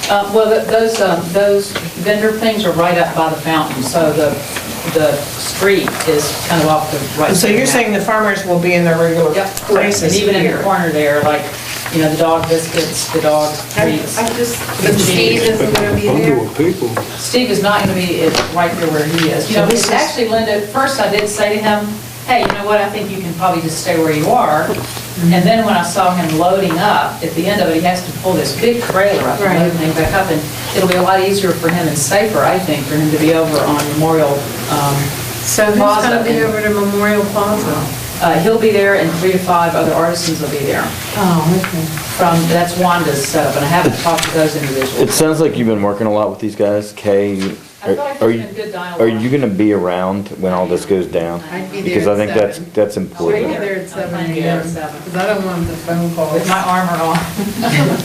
S10: Well, those vendor things are right up by the fountain, so the street is kind of off the right.
S3: So you're saying the farmers will be in their regular
S10: Yep,
S3: places
S10: and even in the
S3: here?
S10: corner there, like, the dog biscuits, the dog treats.
S5: But Steve isn't gonna be there?
S2: Bundle of people.
S10: Steve is not gonna be right there where he is.
S3: So this
S10: It's
S3: is-
S10: actually, Linda, at first I did say to him, hey, you know what, I think you can probably just stay where you are. And then when I saw him loading up, at the end of it, he has to pull this big trailer up and
S5: Right.
S10: load everything back up, and it'll be a lot easier for him and safer, I think, for him to be over on Memorial.
S5: So who's
S10: Plaza
S5: gonna be
S10: and-
S5: over to Memorial Plaza?
S10: He'll be there, and 3 to 5 other artisans will be there.
S5: Oh, okay.
S10: That's Wanda's setup, and I haven't talked to those
S1: It
S10: individuals.
S1: sounds like you've been working a lot with these guys. Kay,
S10: I feel like
S1: are
S10: there's
S1: you,
S10: been good dialogue.
S1: are you gonna be around when all this goes down?
S5: I'd be there
S1: Because I
S5: at
S1: think
S5: 7.
S1: that's
S5: I'll be
S1: important.
S5: there at 7
S10: I'm there at
S5: a.m.
S10: 7.
S5: Because I don't want the phone calls.
S10: With my armor on. No,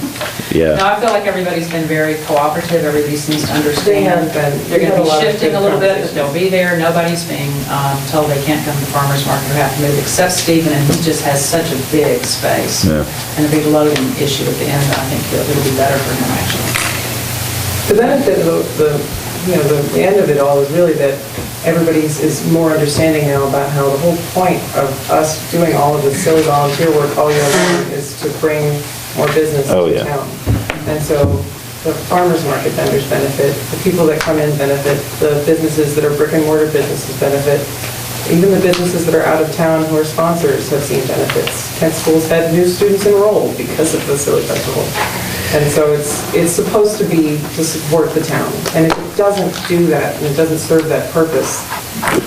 S1: Yeah.
S10: I feel like everybody's been very cooperative, everybody seems to understand.
S11: They have been.
S10: They're
S11: We've
S10: gonna
S11: had a
S10: be
S11: lot of
S10: shifting
S11: good
S10: a little bit, but
S11: conversations.
S10: they'll be there, nobody's being told they can't come to the farmer's market or have to move, except Stephen, and he just has such a big space.
S1: Yeah.
S10: And a big loading issue at the end, I think it'll be better for him, actually.
S11: The benefit of the end of it all is really that everybody is more understanding now about how the whole point of us doing all of this silly volunteer work all year long is to bring more business
S1: Oh,
S11: to
S1: yeah.
S11: town. And so the farmers market vendors benefit, the people that come in benefit, the businesses that are brick and mortar businesses benefit, even the businesses that are out of town who are sponsors have seen benefits. Kent Schools had new students enrolled because of the Silly Festival. And so it's supposed to be to support the town. And if it doesn't do that, and it doesn't serve that purpose,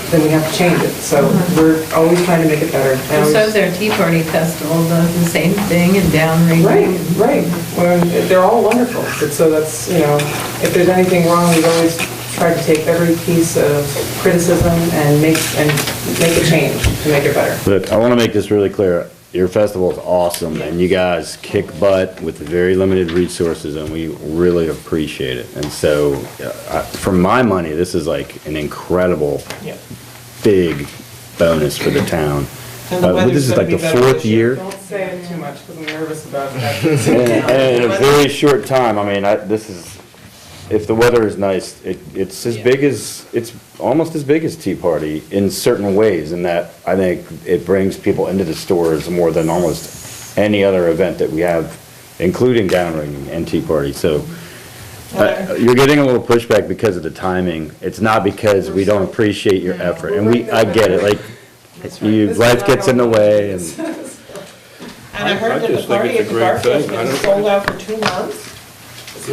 S11: then we have to change it. So we're always trying to make it better. And
S5: So
S11: always-
S5: their Tea Party Festival does the same thing in downright.
S11: Right. Well, they're all wonderful. But so that's, if there's anything wrong, we've always tried to take every piece of criticism and make a change to make it better.
S1: Look, I want to make this really clear. Your festival is awesome, and you guys kick butt with very limited resources, and we really appreciate it. And so, for my money, this is like an incredible, big bonus for the town.
S3: And the weather's
S1: This is
S3: gonna
S1: like
S3: be
S1: the
S3: better
S1: fourth
S3: this year.
S1: year,
S11: Don't say it too much because I'm nervous about that.
S1: and in a very short time. I mean, this is, if the weather is nice, it's as big as, it's almost as big as Tea Party in certain ways, in that I think it brings people into the stores more than almost any other event that we have, including Downring and Tea Party. So you're getting a little pushback because of the timing. It's not because we don't appreciate your effort, and I get it, like, life gets in the way, and
S3: And I heard
S2: I
S3: that the
S2: just think
S3: party
S2: it's a
S3: at the
S2: great
S3: Garfield's
S2: thing. I
S3: been
S2: don't-
S3: sold out for 2 months.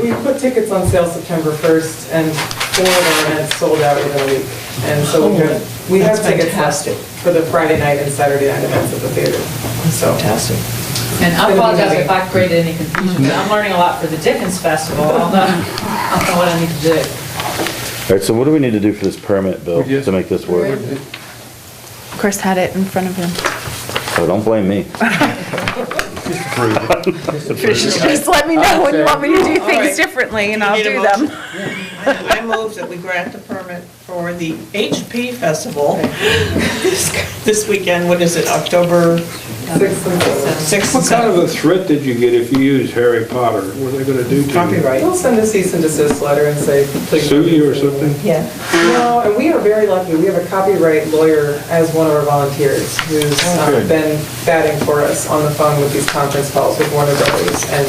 S11: We put tickets on sale September 1st, and 4 of the events sold out within a week. And so we have
S3: That's
S11: tickets
S3: fantastic.
S11: left for the Friday night and Saturday night events at the theater. So
S3: Fantastic.
S10: And I apologize if I created any confusion, but I'm learning a lot for the Dickens Festival, I'll know what I need to do.
S1: all right, so what do we need to do for this permit, Bill, to make this work?
S6: Chris had it in front of him.
S1: Oh, don't blame me.
S6: Just let me know when you want me to do
S3: All right.
S6: things differently, and
S3: Do you
S6: I'll
S3: need a
S6: do
S3: motion?
S6: them.
S3: I move that we grant the permit for the HP Festival this weekend, what is it, October
S11: 6th and 7th.
S3: 6th and
S2: What kind of
S3: 7th?
S2: a threat did you get if you used Harry Potter? What are they gonna do to you?
S3: Copyright.
S11: They'll send a cease and desist letter and say, please.
S2: Sue you or something?
S3: Yeah.
S11: No, and we are very lucky. We have a copyright lawyer as one of our volunteers who's
S2: good.
S11: been batting for us on the phone with these conference calls with Warner Brothers. And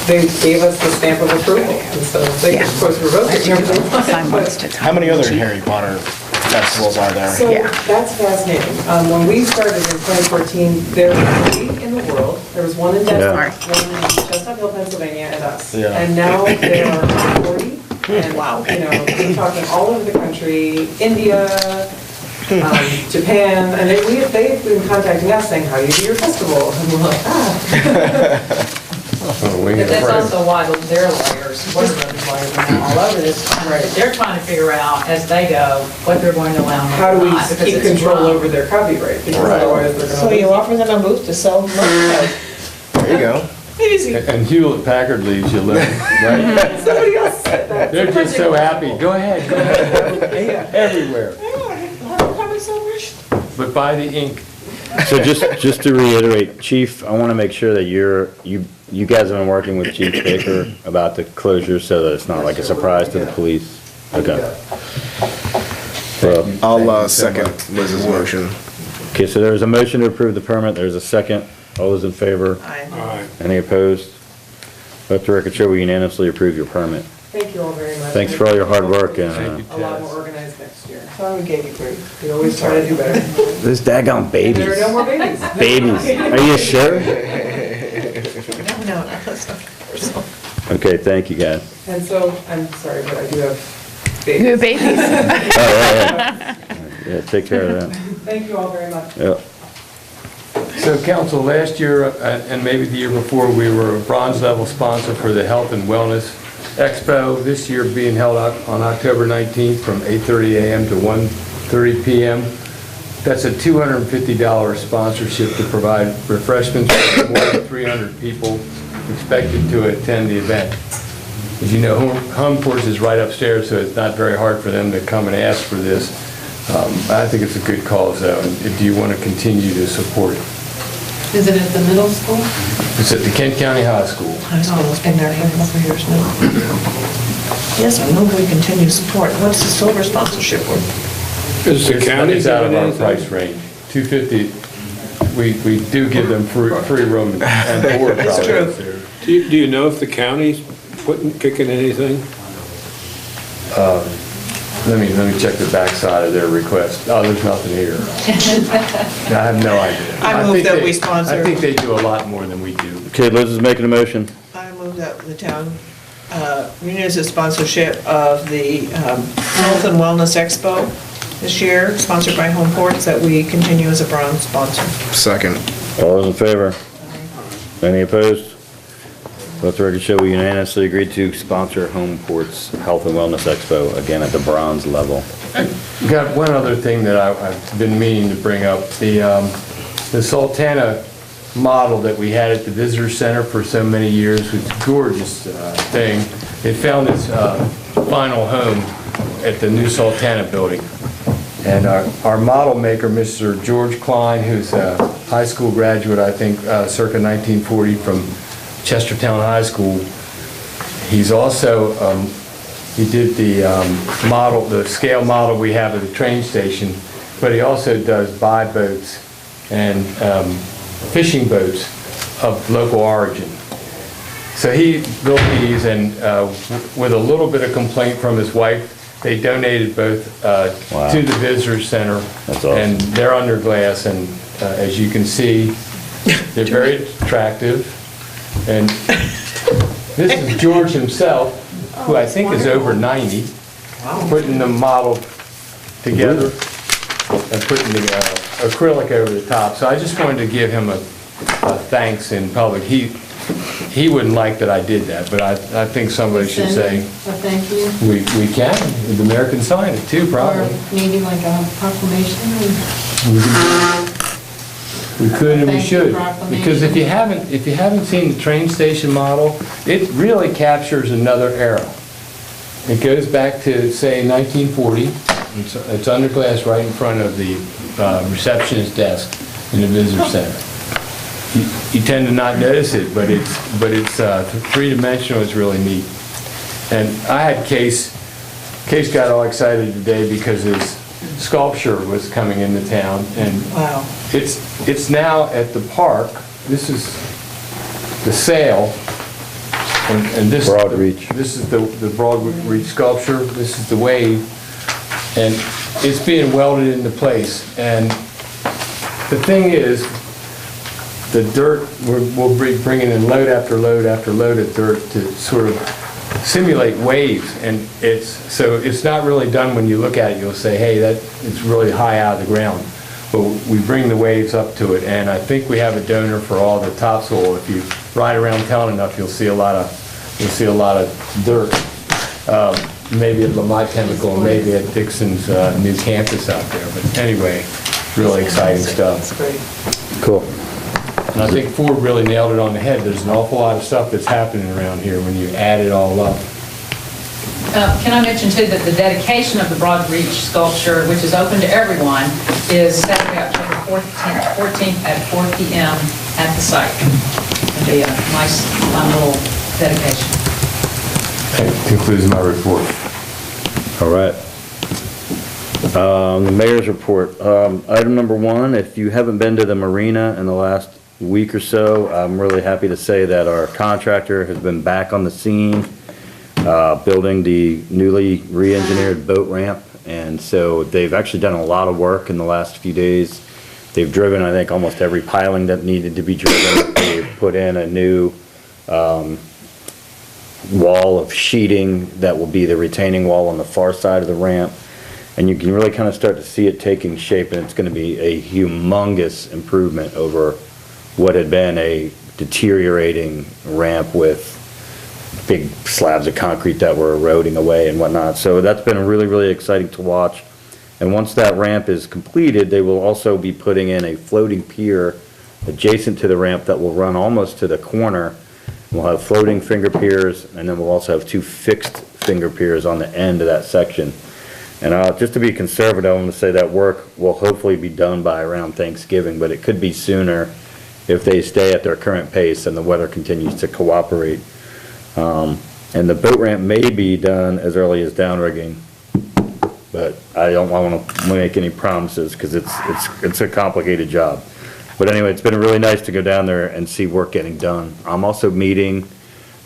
S11: they gave us the stamp of approval, and so they, of course, revoke it.
S6: Sign once to
S12: How many other Harry Potter festivals are there?
S11: So
S6: Yeah.
S11: that's fascinating. When we started in 2014, there were 3 in the world. There was one in Denmark, one in Chestertown Hill, Pennsylvania, and us.
S12: Yeah.
S11: And now there are 40. And wow, you know, we're talking all over the country, India, Japan, and they've been contacting us saying, how do you do your festival? And we're like,
S10: But that's also why their lawyers, Warner Brothers lawyers, are now all over this. They're trying to figure out, as they go, what they're going to allow and
S11: how
S10: what
S11: do we
S10: not, because
S11: keep
S10: it's
S11: control
S10: wrong.
S11: over their copyright? Because
S12: Right.
S11: otherwise they're
S3: So
S11: gonna.
S3: you offer them a booth to sell merchandise?
S12: There you go.
S3: Easy.
S9: And Hewlett Packard leaves you alone, right?
S11: Somebody else said that.
S9: They're just so happy, go ahead, everywhere. But buy the ink.
S1: So just to reiterate, Chief, I want to make sure that you guys have been working with Chief Baker about the closure so that it's not like a surprise to the police. Okay. Well,
S12: I'll second Liz's motion.
S1: okay, so there's a motion to approve the permit, there's a second. All those in favor?
S2: Aye.
S1: Any opposed? Let the record show we unanimously approve your permit.
S11: Thank you all very much.
S1: Thanks for all your hard work and,
S11: A lot more organized next year.
S3: Sorry we gave you grief.
S11: We always try to do better.
S1: this daggone babies.
S11: There are no more babies.
S1: Babies, are you sure?
S3: No, that's not personal.
S1: Okay, thank you, guys.
S11: And so, I'm sorry, but I do have
S6: You have
S11: babies.
S6: babies.
S1: Oh, yeah. Yeah, take care of that.
S11: Thank you all very much.
S1: Yep.
S9: So council, last year, and maybe the year before, we were a bronze level sponsor for the Health and Wellness Expo, this year being held on October 19th from 8:30 a.m. to 1:30 p.m. That's a $250 sponsorship to provide refreshments for more than 300 people expected to attend the event. As you know, Home Porch is right upstairs, so it's not very hard for them to come and ask for this. I think it's a good cause, though, and do you want to continue to support it?
S5: Is it at the middle school?
S9: It's at the Kent County High School.
S3: High school's been there for a couple of years now. Yes, I move we continue support. What's the silver sponsorship worth?
S2: Is the county
S9: It's out of
S2: doing
S9: our
S2: anything?
S9: price range. $250, we do give them free room and board.
S3: That's
S9: probably.
S3: true.
S2: Do you know if the county's kicking anything?
S9: Let me check the backside of their request. Oh, there's nothing here. I have no idea.
S3: I move
S9: think
S3: that
S9: they-
S3: we sponsor.
S9: I think they do a lot more than we do.
S1: Okay, Liz is making a motion.
S3: I move that the town renews its sponsorship of the Health and Wellness Expo this year, sponsored by Home Ports, that we continue as a bronze sponsor.
S12: Second.
S1: All those in favor? Any opposed? Let the record show we unanimously agreed to sponsor Home Port's Health and Wellness Expo, again at the bronze level.
S9: Got one other thing that I've been meaning to bring up. The Sultana model that we had at the Visitor Center for so many years was a gorgeous thing. It found its final home at the new Sultana building. And our model maker, Mr. George Klein, who's a high school graduate, I think, circa 1940 from Chestertown High School. He's also, he did the model, the scale model we have at the train station, but he also does buy boats and fishing boats of local origin. So he built these, and with a little bit of complaint from his wife, they donated both
S1: Wow.
S9: to the Visitor Center.
S1: That's awesome.
S9: And they're under glass, and as you can see, they're very attractive. And this is George himself, who I think is over 90, putting the model together and putting the acrylic over the top. So I just wanted to give him a thanks in public. He wouldn't like that I did that, but I think somebody should say,
S5: A thank you?
S9: we can. The mayor can sign it too,
S5: Or
S9: probably.
S5: maybe like a proclamation?
S9: We could and we
S5: Thank you,
S9: should.
S5: proclamation.
S9: Because if you haven't seen the train station model, it really captures another era. It goes back to, say, 1940. It's under glass right in front of the receptionist desk in the visitor center. You tend to not notice it, but it's three-dimensional. It's really neat. And I had Case got all excited today because his sculpture was coming into town, and
S3: Wow.
S9: it's now at the park. This is the sale And this.
S1: Broad reach.
S9: This is the broad reach sculpture, this is the wave, and it's being welded into place. And the thing is, the dirt, we'll be bringing in load after load after load of dirt to sort of simulate waves, and it's not really done. When you look at it, you'll say, hey, it's really high out of the ground. But we bring the waves up to it, and I think we have a donor for all the topsoil. If you ride around town enough, you'll see a lot of dirt. Maybe at Lamont Chemical, maybe at Dixon's new campus out there. But anyway, really exciting stuff.
S3: That's great.
S1: Cool.
S9: And I think Ford really nailed it on the head. There's an awful lot of stuff that's happening around here when you add it all up.
S10: Can I mention too that the dedication of the Broad Reach sculpture, which is open to everyone, is Saturday, October 14th at 4 p.m. at the site. It'll be a nice, fun little dedication.
S9: That concludes my report.
S1: All right. The mayor's report. Item number one, if you haven't been to the marina in the last week or so, I'm really happy to say that our contractor has been back on the scene, building the newly re-engineered boat ramp. And so they've actually done a lot of work in the last few days. They've driven, I think, almost every piling that needed to be driven. They've put in a new wall of sheeting that will be the retaining wall on the far side of the ramp. And you can really kind of start to see it taking shape, and it's going to be a humongous improvement over what had been a deteriorating ramp with big slabs of concrete that were eroding away and whatnot. So that's been really, really exciting to watch. And once that ramp is completed, they will also be putting in a floating pier adjacent to the ramp that will run almost to the corner. We'll have floating finger piers, and then we'll also have two fixed finger piers on the end of that section. And just to be conservative, I'm going to say that work will hopefully be done by around Thanksgiving, but it could be sooner if they stay at their current pace and the weather continues to cooperate. And the boat ramp may be done as early as downrigging, but I don't want to make any promises because it's a complicated job. But anyway, it's been really nice to go down there and see work getting done. I'm also meeting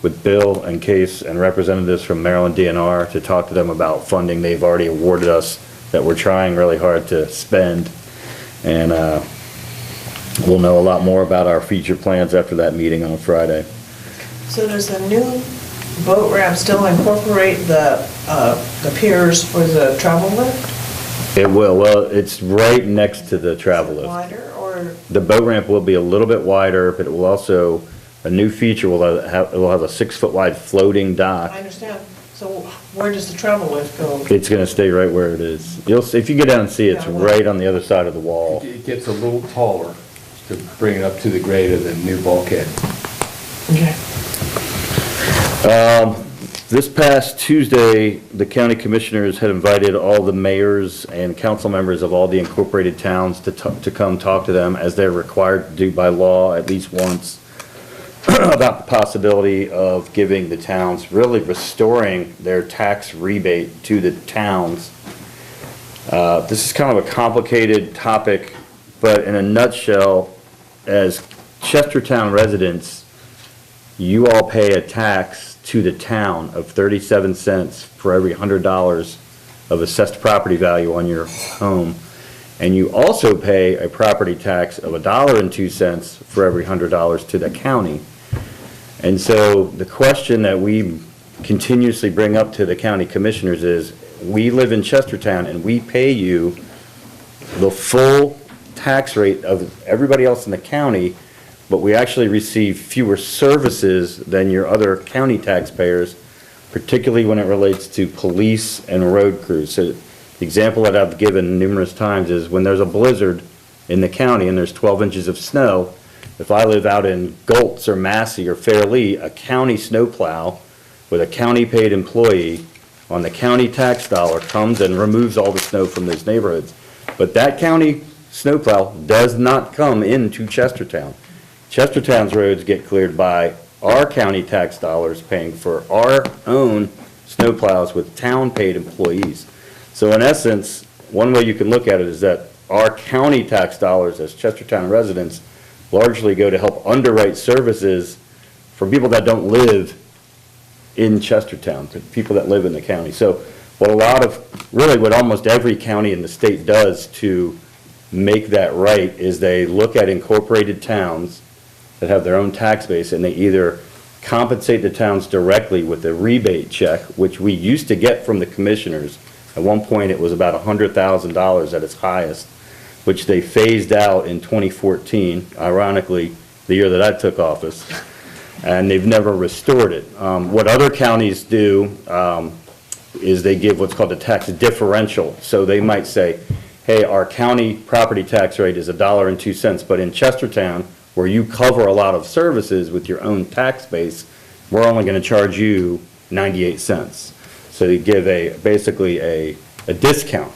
S1: with Bill and Case and representatives from Maryland DNR to talk to them about funding they've already awarded us that we're trying really hard to spend. And we'll know a lot more about our future plans after that meeting on Friday.
S3: So does the new boat ramp still incorporate the piers for the travel lift?
S1: It will. Well, it's right next to the travel lift.
S3: Wider or?
S1: The boat ramp will be a little bit wider, but it will also, a new feature will have, it will have a 6-foot wide floating dock.
S3: I understand. So where does the travel lift go?
S1: It's gonna stay right where it is. You'll see, if you go down and see, it's right on the other side of the wall.
S9: It gets a little taller to bring it up to the grade of the new bulkhead.
S3: Okay.
S1: This past Tuesday, the county commissioners had invited all the mayors and council members of all the incorporated towns to come talk to them, as they're required to do by law at least once, about the possibility of giving the towns, really restoring their tax rebate to the towns. This is kind of a complicated topic, but in a nutshell, as Chestertown residents, you all pay a tax to the town of 37 cents for every $100 of assessed property value on your home. And you also pay a property tax of $1.02 for every $100 to the county. And so the question that we continuously bring up to the county commissioners is, we live in Chestertown and we pay you the full tax rate of everybody else in the county, but we actually receive fewer services than your other county taxpayers, particularly when it relates to police and road crews. So the example that I've given numerous times is when there's a blizzard in the county and there's 12 inches of snow, if I live out in Goltz or Massey or Fairleigh, a county snowplow with a county paid employee on the county tax dollar comes and removes all the snow from those neighborhoods. But that county snowplow does not come into Chestertown. Chestertown's roads get cleared by our county tax dollars paying for our own snowplows with town-paid employees. So in essence, one way you can look at it is that our county tax dollars as Chestertown residents largely go to help underwrite services for people that don't live
S13: in Chestertown, to people that live in the county. So what what almost every county in the state does to make that right is they look at incorporated towns that have their own tax base, and they either compensate the towns directly with a rebate check, which we used to get from the commissioners. At one point, it was about $100,000 at its highest, which they phased out in 2014, ironically, the year that I took office, and they've never restored it. What other counties do is they give what's called a tax differential. So they might say, hey, our county property tax rate is $1.02, but in Chestertown, where you cover a lot of services with your own tax base, we're only going to charge you 98 cents. So they give basically a discount.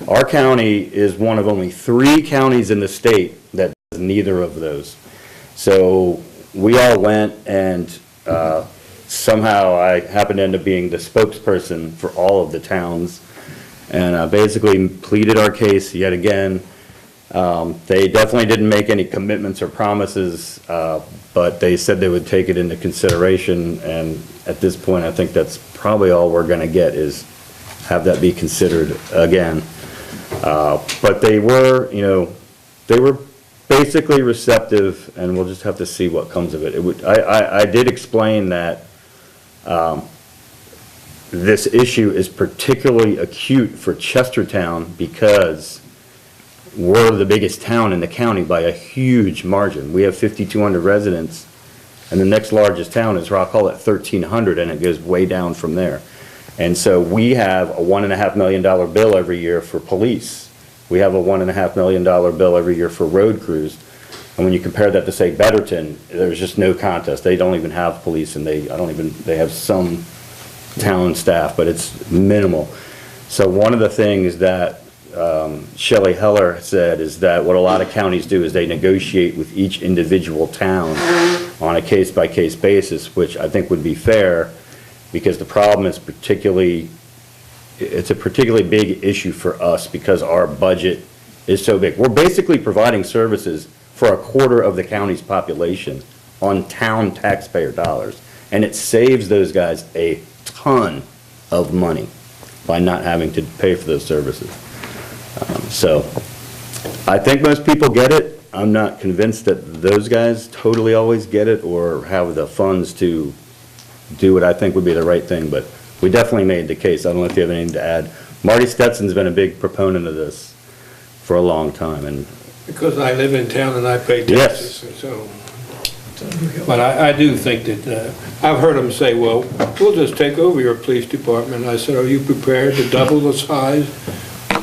S13: Our county is one of only 3 counties in the state that does neither of those. So we all went, and somehow I happened to end up being the spokesperson for all of the towns, and basically pleaded our case yet again. They definitely didn't make any commitments or promises, but they said they would take it into consideration, and at this point, I think that's probably all we're going to get, is have that be considered again. But they were, they were basically receptive, and we'll just have to see what comes of it. I did explain that this issue is particularly acute for Chestertown because we're the biggest town in the county by a huge margin. We have 5,200 residents, and the next largest town is Rock Hall at 1,300, and it goes way down from there. And so we have a $1.5 million bill every year for police. We have a $1.5 million bill every year for road crews. And when you compare that to, say, Betterton, there's just no contest. They don't even have police, and they have some town staff, but it's minimal. So one of the things that Shelley Heller said is that what a lot of counties do is they negotiate with each individual town on a case-by-case basis, which I think would be fair, because the problem is it's a particularly big issue for us because our budget is so big. We're basically providing services for a quarter of the county's population on town taxpayer dollars, and it saves those guys a ton of money by not having to pay for those services. So I think most people get it. I'm not convinced that those guys totally always get it or have the funds to do what I think would be the right thing, but we definitely made the case. I don't know if you have anything to add. Marty Stetson's been a big proponent of this for a long time, and
S2: Because I live in town and I pay
S13: Yes.
S2: taxes, so. But I do think that, I've heard them say, well, we'll just take over your police department. I said, are you prepared to double the size?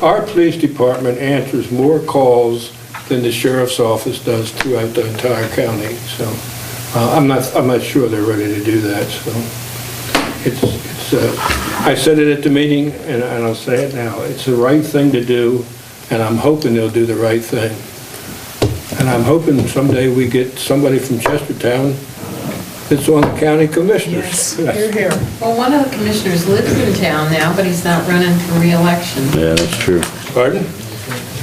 S2: Our police department answers more calls than the sheriff's office does throughout the entire county, so I'm not sure they're ready to do that, so. I said it at the meeting, and I'll say it now, it's the right thing to do, and I'm hoping they'll do the right thing. And I'm hoping someday we get somebody from Chestertown that's on the county commissioners.
S3: Hear, hear.
S5: Well, one of the commissioners lives in town now, but he's not running for reelection.
S13: yeah, that's true.
S2: Pardon?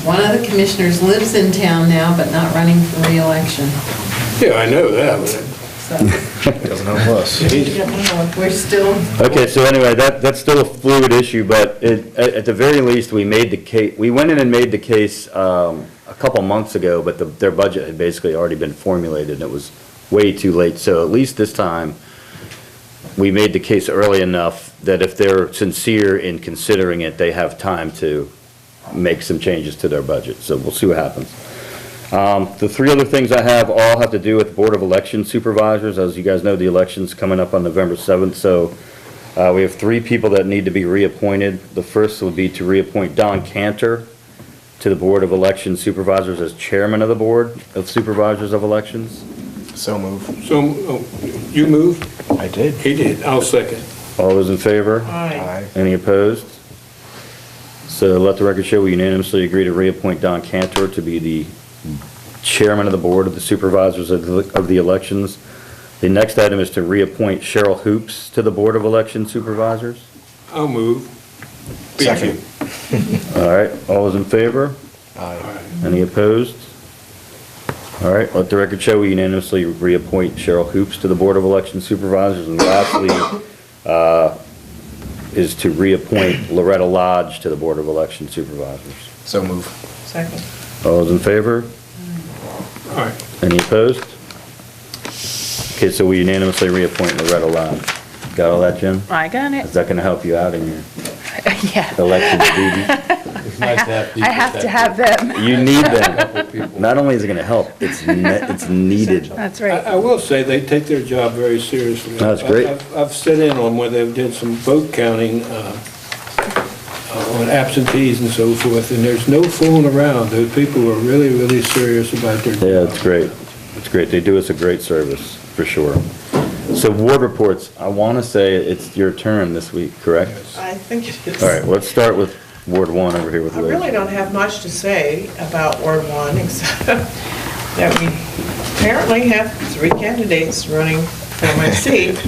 S5: One of the commissioners lives in town now, but not running for reelection.
S2: Yeah, I know that, but
S5: So
S12: Doesn't help us.
S5: we're still,
S13: Okay, so anyway, that's still a fluid issue, but at the very least, we made the case, we went in and made the case a couple months ago, but their budget had basically already been formulated, and it was way too late. So at least this time, we made the case early enough that if they're sincere in considering it, they have time to make some changes to their budget. So we'll see what happens. The 3 other things I have all have to do with Board of Election Supervisors. As you guys know, the election's coming up on November 7th, so we have 3 people that need to be reappointed. The first would be to reappoint Don Cantor to the Board of Election Supervisors as Chairman of the Board of Supervisors of Elections.
S12: So move.
S2: so, you moved?
S12: I did.
S2: He did, I'll second.
S13: All those in favor?
S12: Aye.
S13: Any opposed? So let the record show we unanimously agree to reappoint Don Cantor to be the Chairman of the Board of the Supervisors of the Elections. The next item is to reappoint Cheryl Hoops to the Board of Election Supervisors.
S2: I'll move.
S12: Second.
S13: All right, all those in favor?
S12: Aye.
S13: Any opposed? All right, let the record show we unanimously reappoint Cheryl Hoops to the Board of Election Supervisors. And lastly, is to reappoint Loretta Lodge to the Board of Election Supervisors.
S12: So move.
S3: Second.
S13: All those in favor?
S2: All right.
S13: Any opposed? Okay, so we unanimously reappoint Loretta Lodge. Got all that, Jim?
S6: I got
S13: Is
S6: it.
S13: that gonna help you out in your
S6: Yeah.
S13: election duty?
S9: It's nice to have people
S6: I have
S9: that-
S6: to have them.
S13: You need
S9: Couple
S13: them.
S9: people.
S13: Not only is it gonna help, it's needed.
S6: That's
S2: I
S6: right.
S2: will say, they take their job very seriously.
S13: That's great.
S2: I've sit in on where they did some vote counting on absentees and so forth, and there's no fooling around. Those people are really, really serious about their job.
S13: Yeah, it's great. It's great. They do us a great service, for sure. So ward reports, I wanna say it's your turn this week, correct?
S3: I think it is.
S13: All right, let's start with Ward 1 over here with
S3: I
S13: Liz.
S3: really don't have much to say about Ward 1, except that we apparently have 3 candidates running for my seat.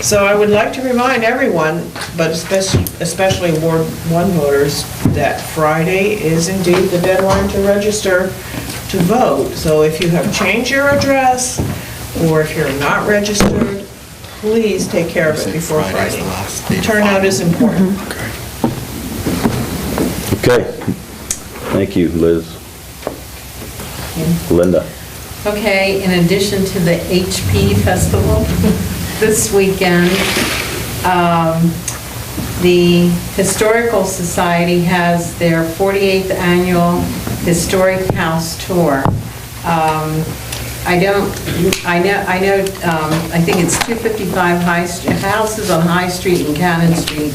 S3: So I would like to remind everyone, but especially Ward 1 voters, that Friday is indeed the deadline to register to vote. So if you have changed your address, or if you're not registered, please take care of it before Friday. Turnout is important.
S13: Okay. Thank you, Liz. Linda.
S5: Okay, in addition to the HP Festival this weekend, the Historical Society has their 48th annual Historic House Tour. I think it's 255 houses on High Street and Cannon Street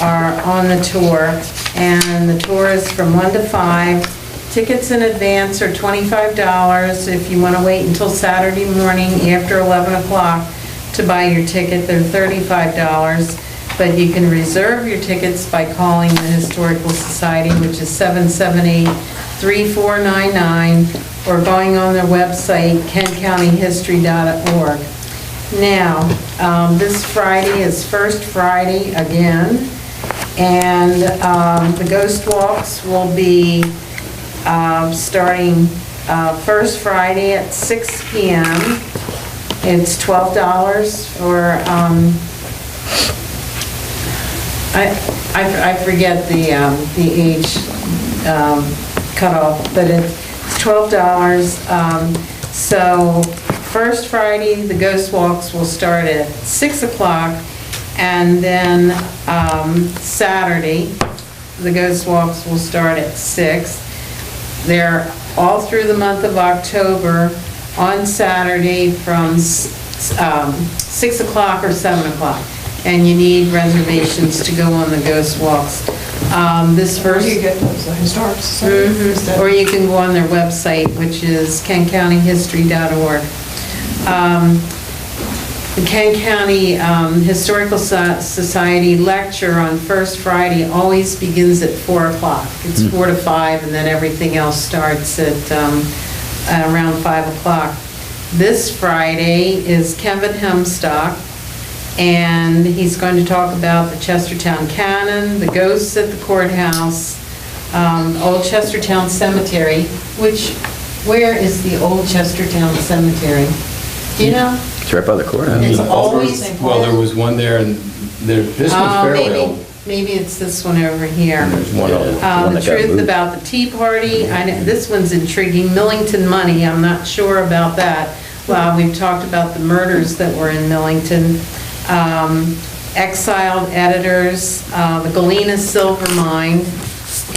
S5: are on the tour, and the tour is from 1 to 5. Tickets in advance are $25. If you want to wait until Saturday morning after 11 o'clock to buy your ticket, they're $35. But you can reserve your tickets by calling the Historical Society, which is 778-3499, or going on their website, kentcountyhistory.org. Now, this Friday is First Friday again, and the Ghost Walks will be starting First Friday at 6 p.m. It's $12 for, I forget the age cutoff, but it's $12. So First Friday, the Ghost Walks will start at 6 o'clock, and then Saturday, the Ghost Walks will start at 6. They're all through the month of October on Saturday from 6 o'clock or 7 o'clock. And you need reservations to go on the Ghost Walks. This
S3: Where
S5: first...
S3: do you get those, the historic society?
S5: Mhm. Or you can go on their website, which is kentcountyhistory.org. The Kent County Historical Society lecture on First Friday always begins at 4 o'clock. It's 4 to 5, and then everything else starts at around 5 o'clock. This Friday is Kevin Hemstock, and he's going to talk about the Chestertown Cannon, the ghosts at the courthouse, Old Chestertown Cemetery, where is the Old Chestertown Cemetery? Do you know?
S13: It's right by the courthouse.
S5: It's always...
S9: Well, there was one there, and this one's fairly old.
S5: Maybe it's this one over here.
S13: There's one other one
S5: The
S13: that got
S5: truth
S13: moved.
S5: about the Tea Party, I know, this one's intriguing. Millington money, I'm not sure about that. Well, we've talked about the murders that were in Millington. Exiled editors, the Galena Silver Mine,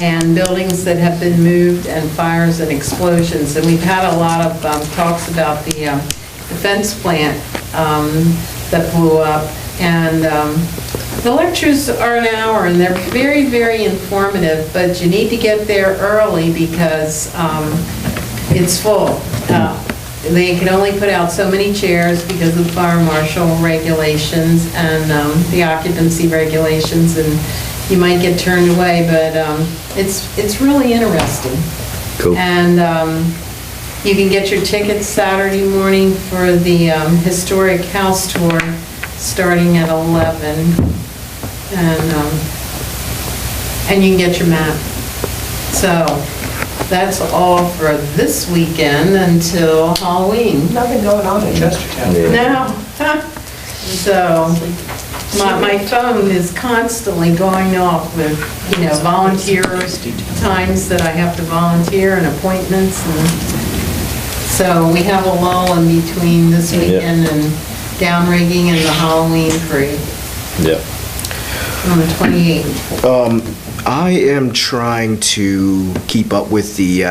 S5: and buildings that have been moved, and fires and explosions. And we've had a lot of talks about the defense plant that blew up. And the lectures are an hour, and they're very, very informative, but you need to get there early because it's full. They can only put out so many chairs because of the fire marshal regulations and the occupancy regulations, and you might get turned away, but it's really interesting.
S13: Cool.
S5: And you can get your tickets Saturday morning for the historic house tour starting at 11, and you can get your map. So that's all for this weekend until Halloween.
S3: Nothing going on in Chestertown.
S5: No. So, My phone is constantly going off with, volunteer times that I have to volunteer and appointments, and so we have a lull in between this weekend and downrigging and the Halloween parade
S13: Yeah.
S5: on the 28th.
S12: I am trying to keep up with the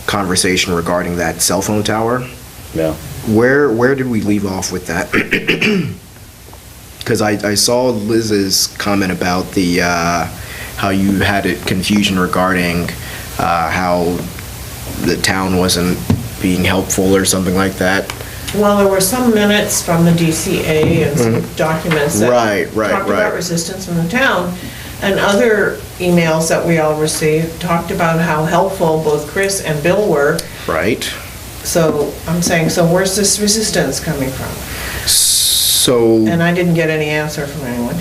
S12: conversation regarding that cell phone tower.
S13: Yeah.
S12: Where did we leave off with that? Because I saw Liz's comment about the how you had a confusion regarding how the town wasn't being helpful or something like that.
S3: Well, there were some minutes from the DCA and some documents that talked about resistance from the town, and other emails that we all received talked about how helpful both Chris and Bill were.
S12: Right.
S3: So I'm saying, so where's this resistance coming from?
S12: So,
S3: And I didn't get any answer from anyone.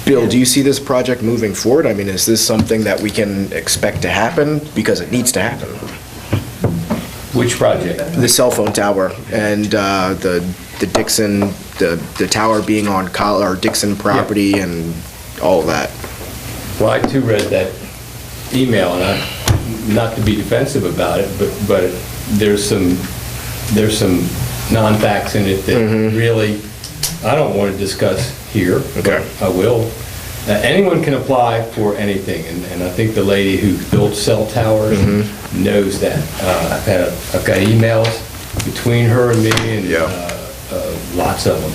S12: Bill, do you see this project moving forward? I mean, is this something that we can expect to happen? Because it needs to happen.
S9: Which project?
S12: The cell phone tower and the Dixon, the tower being on Dixon property and all of that.
S9: Well, I too read that email, and not to be defensive about it, but there's some non-facts in it that really I don't want to discuss here.
S12: Okay.
S9: I will. Anyone can apply for anything, and I think the lady who built cell towers knows that. I've got emails between her and me, and lots of them.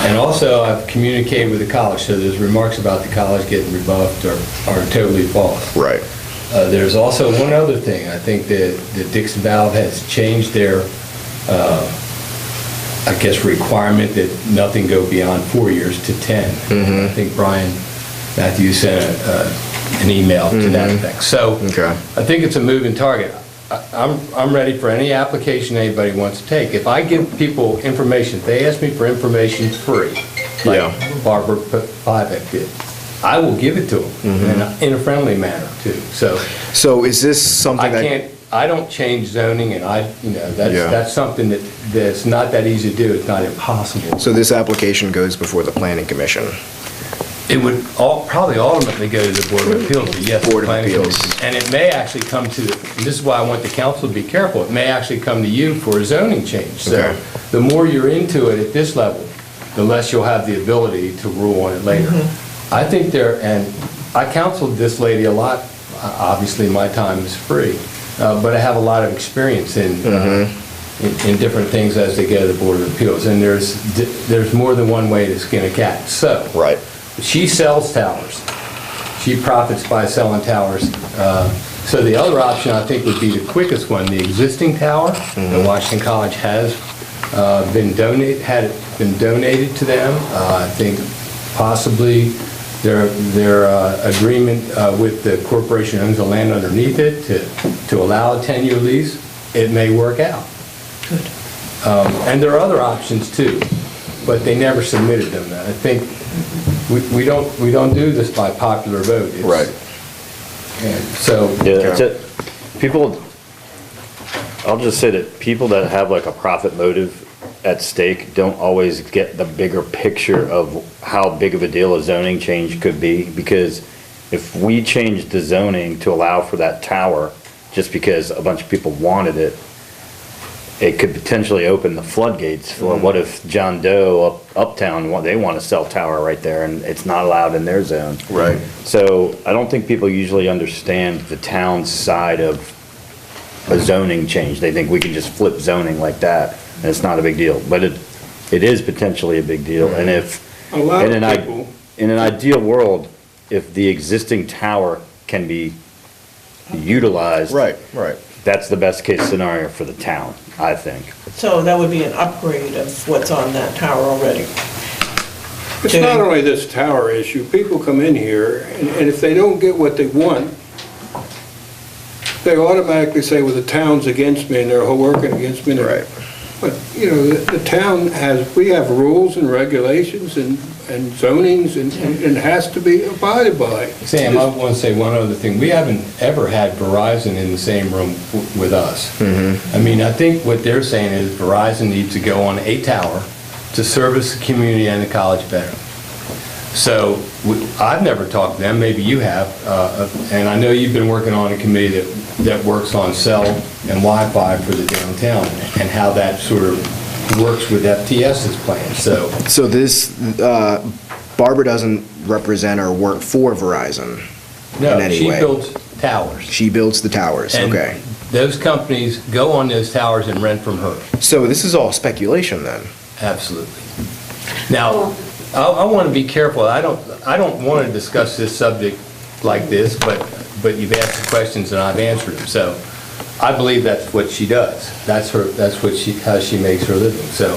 S9: And also, I've communicated with the college, so there's remarks about the college getting rebuffed are totally false.
S12: Right.
S9: There's also one other thing. I think that Dixon Valve has changed their, requirement that nothing go beyond 4 years to 10. I think Brian Matthews sent an email to that effect. So I think it's a moving target. I'm ready for any application anybody wants to take. If I give people information, if they ask me for information free, like Barbara Pivek did, I will give it to them in a friendly manner too.
S12: So is this something
S9: I don't change zoning, and that's something that's not that easy to do. It's not impossible.
S12: So this application goes before the planning commission?
S9: It would probably ultimately go to the Board of Appeals, but yes,
S12: Board
S9: the
S12: of
S9: Planning
S12: Appeals.
S9: Commission. And it may actually come to, and this is why I want the council to be careful, it may actually come to you for a zoning change. So the more you're into it at this level, the less you'll have the ability to rule on it later. I think and I counseled this lady a lot. Obviously, my time is free, but I have a lot of experience in different things as they go to the Board of Appeals. And there's more than one way to skin a cat. So she sells towers. She profits by selling towers. So the other option, I think, would be the quickest one. The existing tower that Washington College has been donated to them. I think possibly their agreement with the corporation who owns the land underneath it to allow a 10-year lease, it may work out.
S3: Good.
S9: And there are other options too, but they never submitted them. I think we don't do this by popular vote. And so
S13: that's it. People, I'll just say that people that have like a profit motive at stake don't always get the bigger picture of how big of a deal a zoning change could be, because if we change the zoning to allow for that tower just because a bunch of people wanted it, it could potentially open the floodgates for what if John Doe uptown, they want a cell tower right there and it's not allowed in their zone.
S12: Right.
S13: So I don't think people usually understand the town's side of a zoning change. They think we can just flip zoning like that and it's not a big deal, but it is potentially a big deal. And if, in an ideal world, if the existing tower can be utilized.
S12: Right.
S13: That's the best case scenario for the town, I think.
S3: So that would be an upgrade of what's on that tower already.
S2: It's not only this tower issue. People come in here, and if they don't get what they want, they automatically say, well, the town's against me, and they're working against me.
S12: Right.
S2: But, the town we have rules and regulations and zonings, and it has to be abided by.
S9: Sam, I want to say one other thing. We haven't ever had Verizon in the same room with us. I mean, I think what they're saying is Verizon needs to go on a tower to service the community and the college better. So I've never talked to them, maybe you have, and I know you've been working on a committee that works on cell and Wi-Fi for the downtown and how that sort of works with FTS's plan, so.
S12: So this, Barbara doesn't represent or work for Verizon in
S9: No,
S12: any
S9: she
S12: way?
S9: builds towers.
S12: She builds the towers,
S9: And
S12: okay.
S9: those companies go on those towers and rent from her.
S12: So this is all speculation then?
S9: Absolutely. Now, I want to be careful. I don't want to discuss this subject like this, but you've asked the questions and I've answered them. So I believe that's what she does. That's how she makes her living. So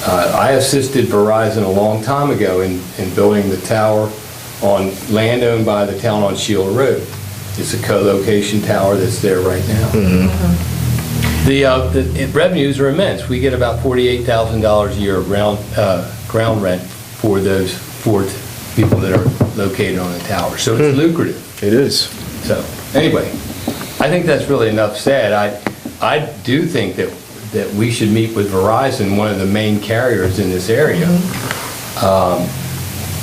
S9: I assisted Verizon a long time ago in building the tower on land owned by the town on Shield Road. It's a co-location tower that's there right now. The revenues are immense. We get about $48,000 a year of ground rent for those 4 people that are located on the tower. So it's lucrative.
S12: It is.
S9: So, anyway, I think that's really enough said. I do think that we should meet with Verizon, one of the main carriers in this area,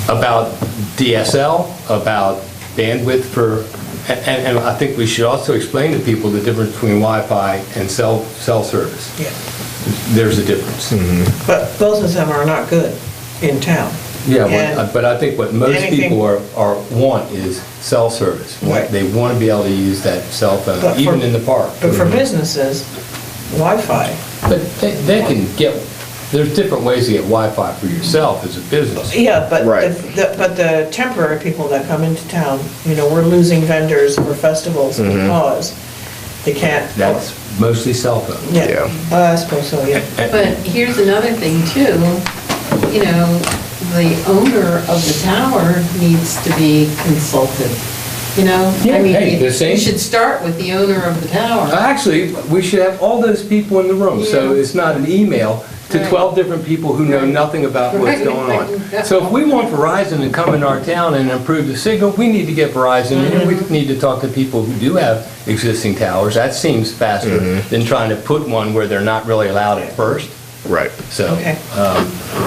S9: about DSL, about bandwidth for, and I think we should also explain to people the difference between Wi-Fi and cell service.
S3: Yeah.
S9: There's a difference.
S3: But both of them are not good in town.
S9: Yeah,
S3: And
S9: but I think what most
S3: anything-
S9: people want is cell service.
S3: Right.
S9: They want to be able to use that cell phone,
S3: But for-
S9: even in the park.
S3: But for businesses, Wi-Fi,
S9: But they can get, there's different ways to get Wi-Fi for yourself as a business.
S3: yeah, but
S12: Right.
S3: but the temporary people that come into town, we're losing vendors for festivals because they can't.
S9: That's mostly cell phone.
S3: Yeah, I suppose so, yeah.
S5: But here's another thing too, the owner of the tower needs to be consulted, I mean,
S9: hey, the same-
S5: you should start with the owner of the tower.
S9: Actually, we should have all those people in the room, so
S5: Yeah.
S9: it's not an email to
S5: Right.
S9: 12 different people who know
S5: Right.
S9: nothing about what's
S5: Right.
S9: going on. So if we want Verizon to come in our town and improve the signal, we need to get Verizon, and we need to talk to people who do have existing towers. That seems faster than trying to put one where they're not really allowed at first.
S12: Right.
S9: So,
S3: Okay.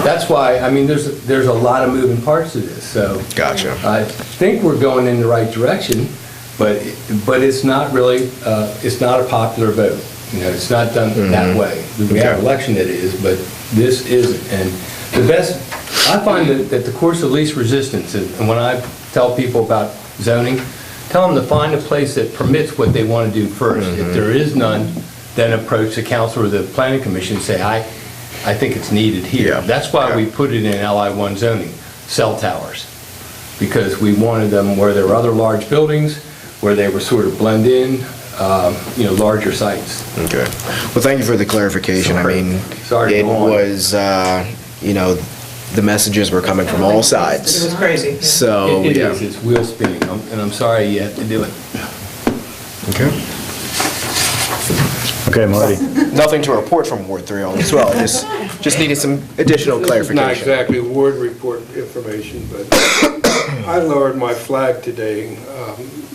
S9: that's why, I mean, there's a lot of moving parts to this, so.
S12: Gotcha.
S9: I think we're going in the right direction, but it's not really, it's not a popular vote. It's not done that way. We have election that is, but this isn't. And the best, I find that the course of least resistance, and when I tell people about zoning, tell them to find a place that permits what they want to do first. If there is none, then approach the council or the planning commission and say, I think it's needed here.
S12: Yeah.
S9: That's why we put it in LI1 zoning, cell towers, because we wanted them where there were other large buildings, where they were sort of blend in, larger sites.
S12: Okay. Well, thank you for the clarification.
S9: Sorry.
S12: I mean,
S9: Sorry to
S12: it
S9: go on.
S12: was, the messages were coming from all
S3: It was
S12: sides.
S3: crazy. yeah.
S12: So,
S9: It
S12: yeah.
S9: is, it's wheel spinning, and I'm sorry you have to do it.
S12: Okay.
S13: Okay, Marty.
S12: Nothing to report from Ward 3 on this, well, I just needed some additional
S2: This is not
S12: clarification.
S2: exactly ward report information, but I lowered my flag today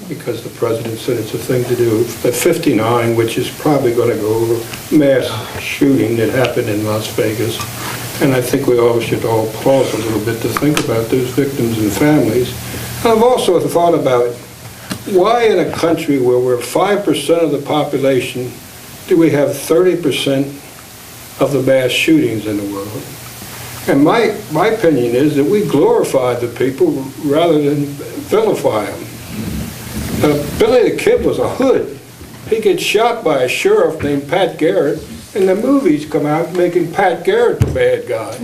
S2: because the president said it's a thing to do. At 59, which is probably going to go over mass shooting that happened in Las Vegas. And I think we all should all pause a little bit to think about those victims and families. And I've also thought about why in a country where we're 5% of the population do we have 30% of the mass shootings in the world? And my opinion is that we glorify the people rather than vilify them. Billy the Kid was a hood. He gets shot by a sheriff named Pat Garrett, and the movies come out making Pat Garrett the bad guy.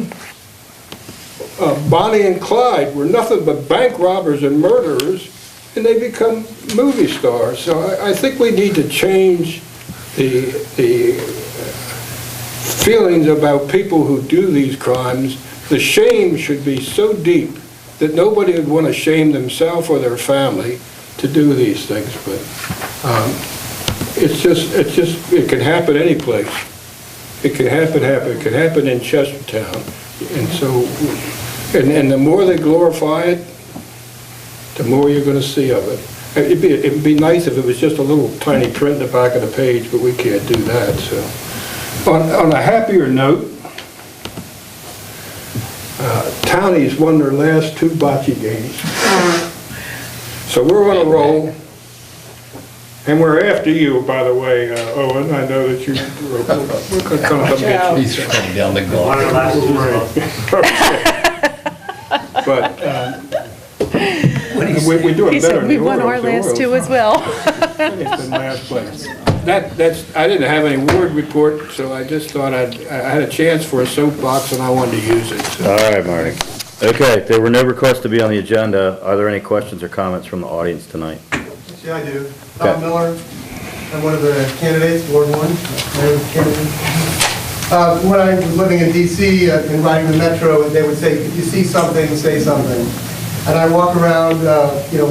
S2: Bonnie and Clyde were nothing but bank robbers and murderers, and they become movie stars. So I think we need to change the feelings about people who do these crimes. The shame should be so deep that nobody would want to shame themselves or their family to do these things. But it can happen any place. It can happen. It can happen in Chestertown. And so, and the more they glorify it, the more you're going to see of it. It'd be nice if it was just a little tiny print in the back of the page, but we can't do that. So, on a happier note, townies won their last 2 bocce games. So we're on a roll. And we're after you, by the way, Owen. I know that we're going to come get you.
S9: He's running down the golf.
S2: But we're doing
S6: He
S2: better
S6: said
S2: in
S6: we
S2: the
S6: won our
S2: Orioles.
S6: last 2 as well.
S2: It's in last place. I didn't have any ward report, so I just thought I had a chance for a soapbox and I wanted to use it. So.
S13: All right, Marty. Okay, there were no requests to be on the agenda. Are there any questions or comments from the audience tonight?
S14: Yeah, I do.
S13: Okay.
S14: Tom Miller, I'm one of the candidates, Ward 1. When I was living in DC and riding the metro, they would say, if you see something, say something. And I walk around,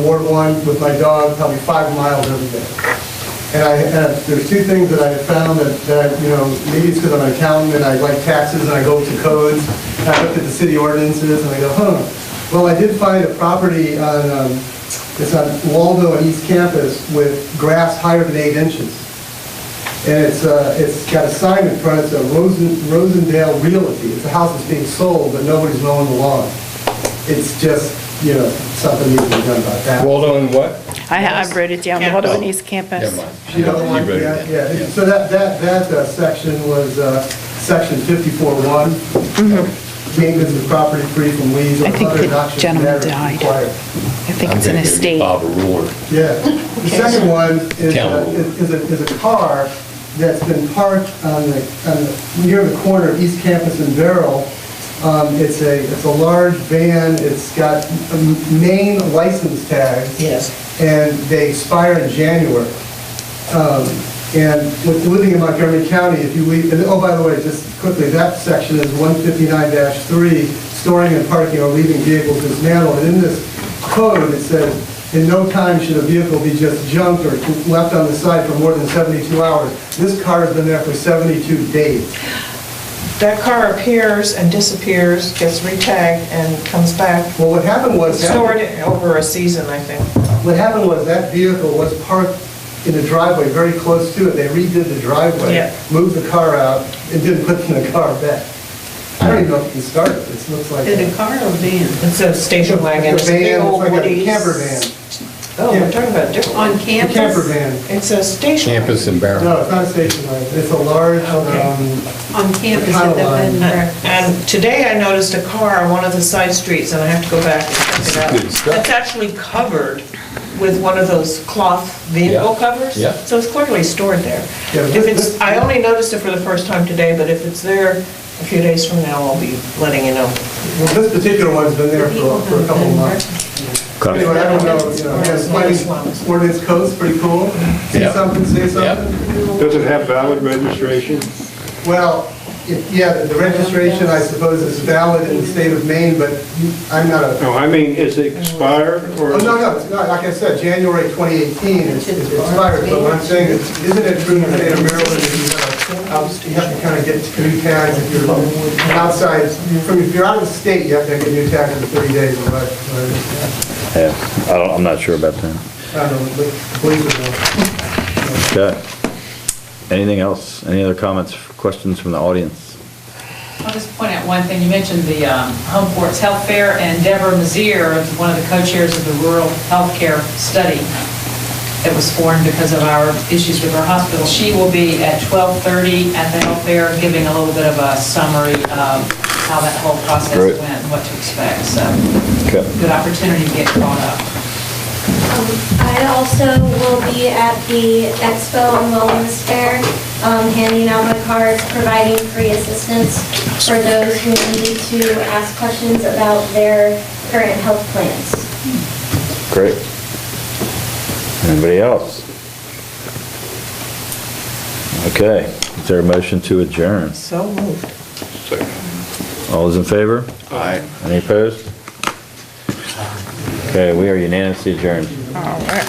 S14: Ward 1 with my dog probably 5 miles every day. And there's 2 things that I have found that maybe it's because I'm an accountant and I like taxes and I go to codes. And I look at the city ordinances and I go, Well, I did find a property on, it's on Waldo and East Campus with grass higher than 8 inches. And it's got a sign in front, it's a Rosendale Realty. It's a house that's being sold, but nobody's mowing the lawn. It's just, something needs to be done about that.
S9: Waldo and what?
S6: I wrote it down, Waldo and East Campus.
S9: Never mind.
S14: You know the one?
S9: You wrote it down.
S14: Yeah. So that section was section 54-1. Maintenance of property free from weeds or
S6: I think
S14: other
S6: the
S14: noxious
S6: gentleman
S14: matters
S6: died.
S14: required.
S6: I think it's an estate.
S9: Bob Ruler.
S14: Yeah. The second one is a car that's been parked near the corner of East Campus and Barrel. It's a large van. It's got Maine license tags.
S3: Yes.
S14: And they expire in January. And with living in Montgomery County, if you leave, and by the way, just quickly, that section is 159-3, storing and parking or leaving vehicles dismantled. And in this code, it says, in no time should a vehicle be just junked or left on the side for more than 72 hours. This car has been there for 72 days.
S3: That car appears and disappears, gets retagged and comes back.
S14: Well, what happened was...
S3: Stored it over a season, I think.
S14: What happened was that vehicle was parked in the driveway very close to it. They redid the driveway, moved the car out, and didn't put the car back. I don't even know if you can start it. It looks like...
S5: Is it a car or a van?
S3: It's a station wagon.
S14: It's a van,
S3: Big old
S14: it's like a
S3: Woody's.
S14: camper van.
S3: Oh, we're talking about different.
S5: On
S14: A
S5: campus?
S14: camper van.
S3: It's a station.
S9: Campus and Barron.
S14: No, it's not a station wagon. It's a large,
S5: On campus at the bed and breakfast.
S3: And today I noticed a car on one of the side streets, and I have to go back and check it out.
S9: Good stuff.
S3: It's actually covered with one of those cloth vehicle
S9: Yeah.
S3: covers.
S9: Yeah.
S3: So it's clearly stored there.
S14: Yeah,
S3: If it's, I only noticed it for the first time today, but if it's there a few days from now, I'll be letting you know.
S14: well, this particular one's been there for a couple of months. Anyway, I don't know, again, planning ordinance code's pretty cool. See
S9: Yeah.
S14: something, say
S9: Yeah.
S14: something.
S2: Does it have valid registration?
S14: Well, yeah, the registration, I suppose, is valid in the state of Maine, but I'm not a...
S2: No, I mean, is it expired or?
S14: Oh, no, it's not. Like I said, January 2018 is expired, but what I'm saying is, isn't it true in the state of Maryland that you have to kind of get new tags if you're outside, if you're out of the state, you have to get new tags in 30 days, or what I understand.
S13: Yeah, I'm not sure about that.
S14: I don't know, but police would know.
S13: Okay. Anything else? Any other comments, questions from the audience?
S10: I'll just point out one thing. You mentioned the Home Ports Health Fair, and Deborah Mazier, one of the co-chairs of the Rural Healthcare Study that was formed because of our issues with our hospital. She will be at 12:30 at the health fair, giving a little bit of a summary of how that whole process
S13: Great.
S10: went and what to expect. So,
S13: Okay.
S10: good opportunity to get caught up.
S7: I also will be at the Expo and Wellness Fair, handing out my cards, providing free assistance for those who need to ask questions about their current health plans.
S13: Great. Anybody else? Okay, is there a motion to adjourn?
S3: So moved.
S13: All those in favor?
S1: Aye.
S13: Any opposed? Okay, we are unanimously adjourned.
S6: All right.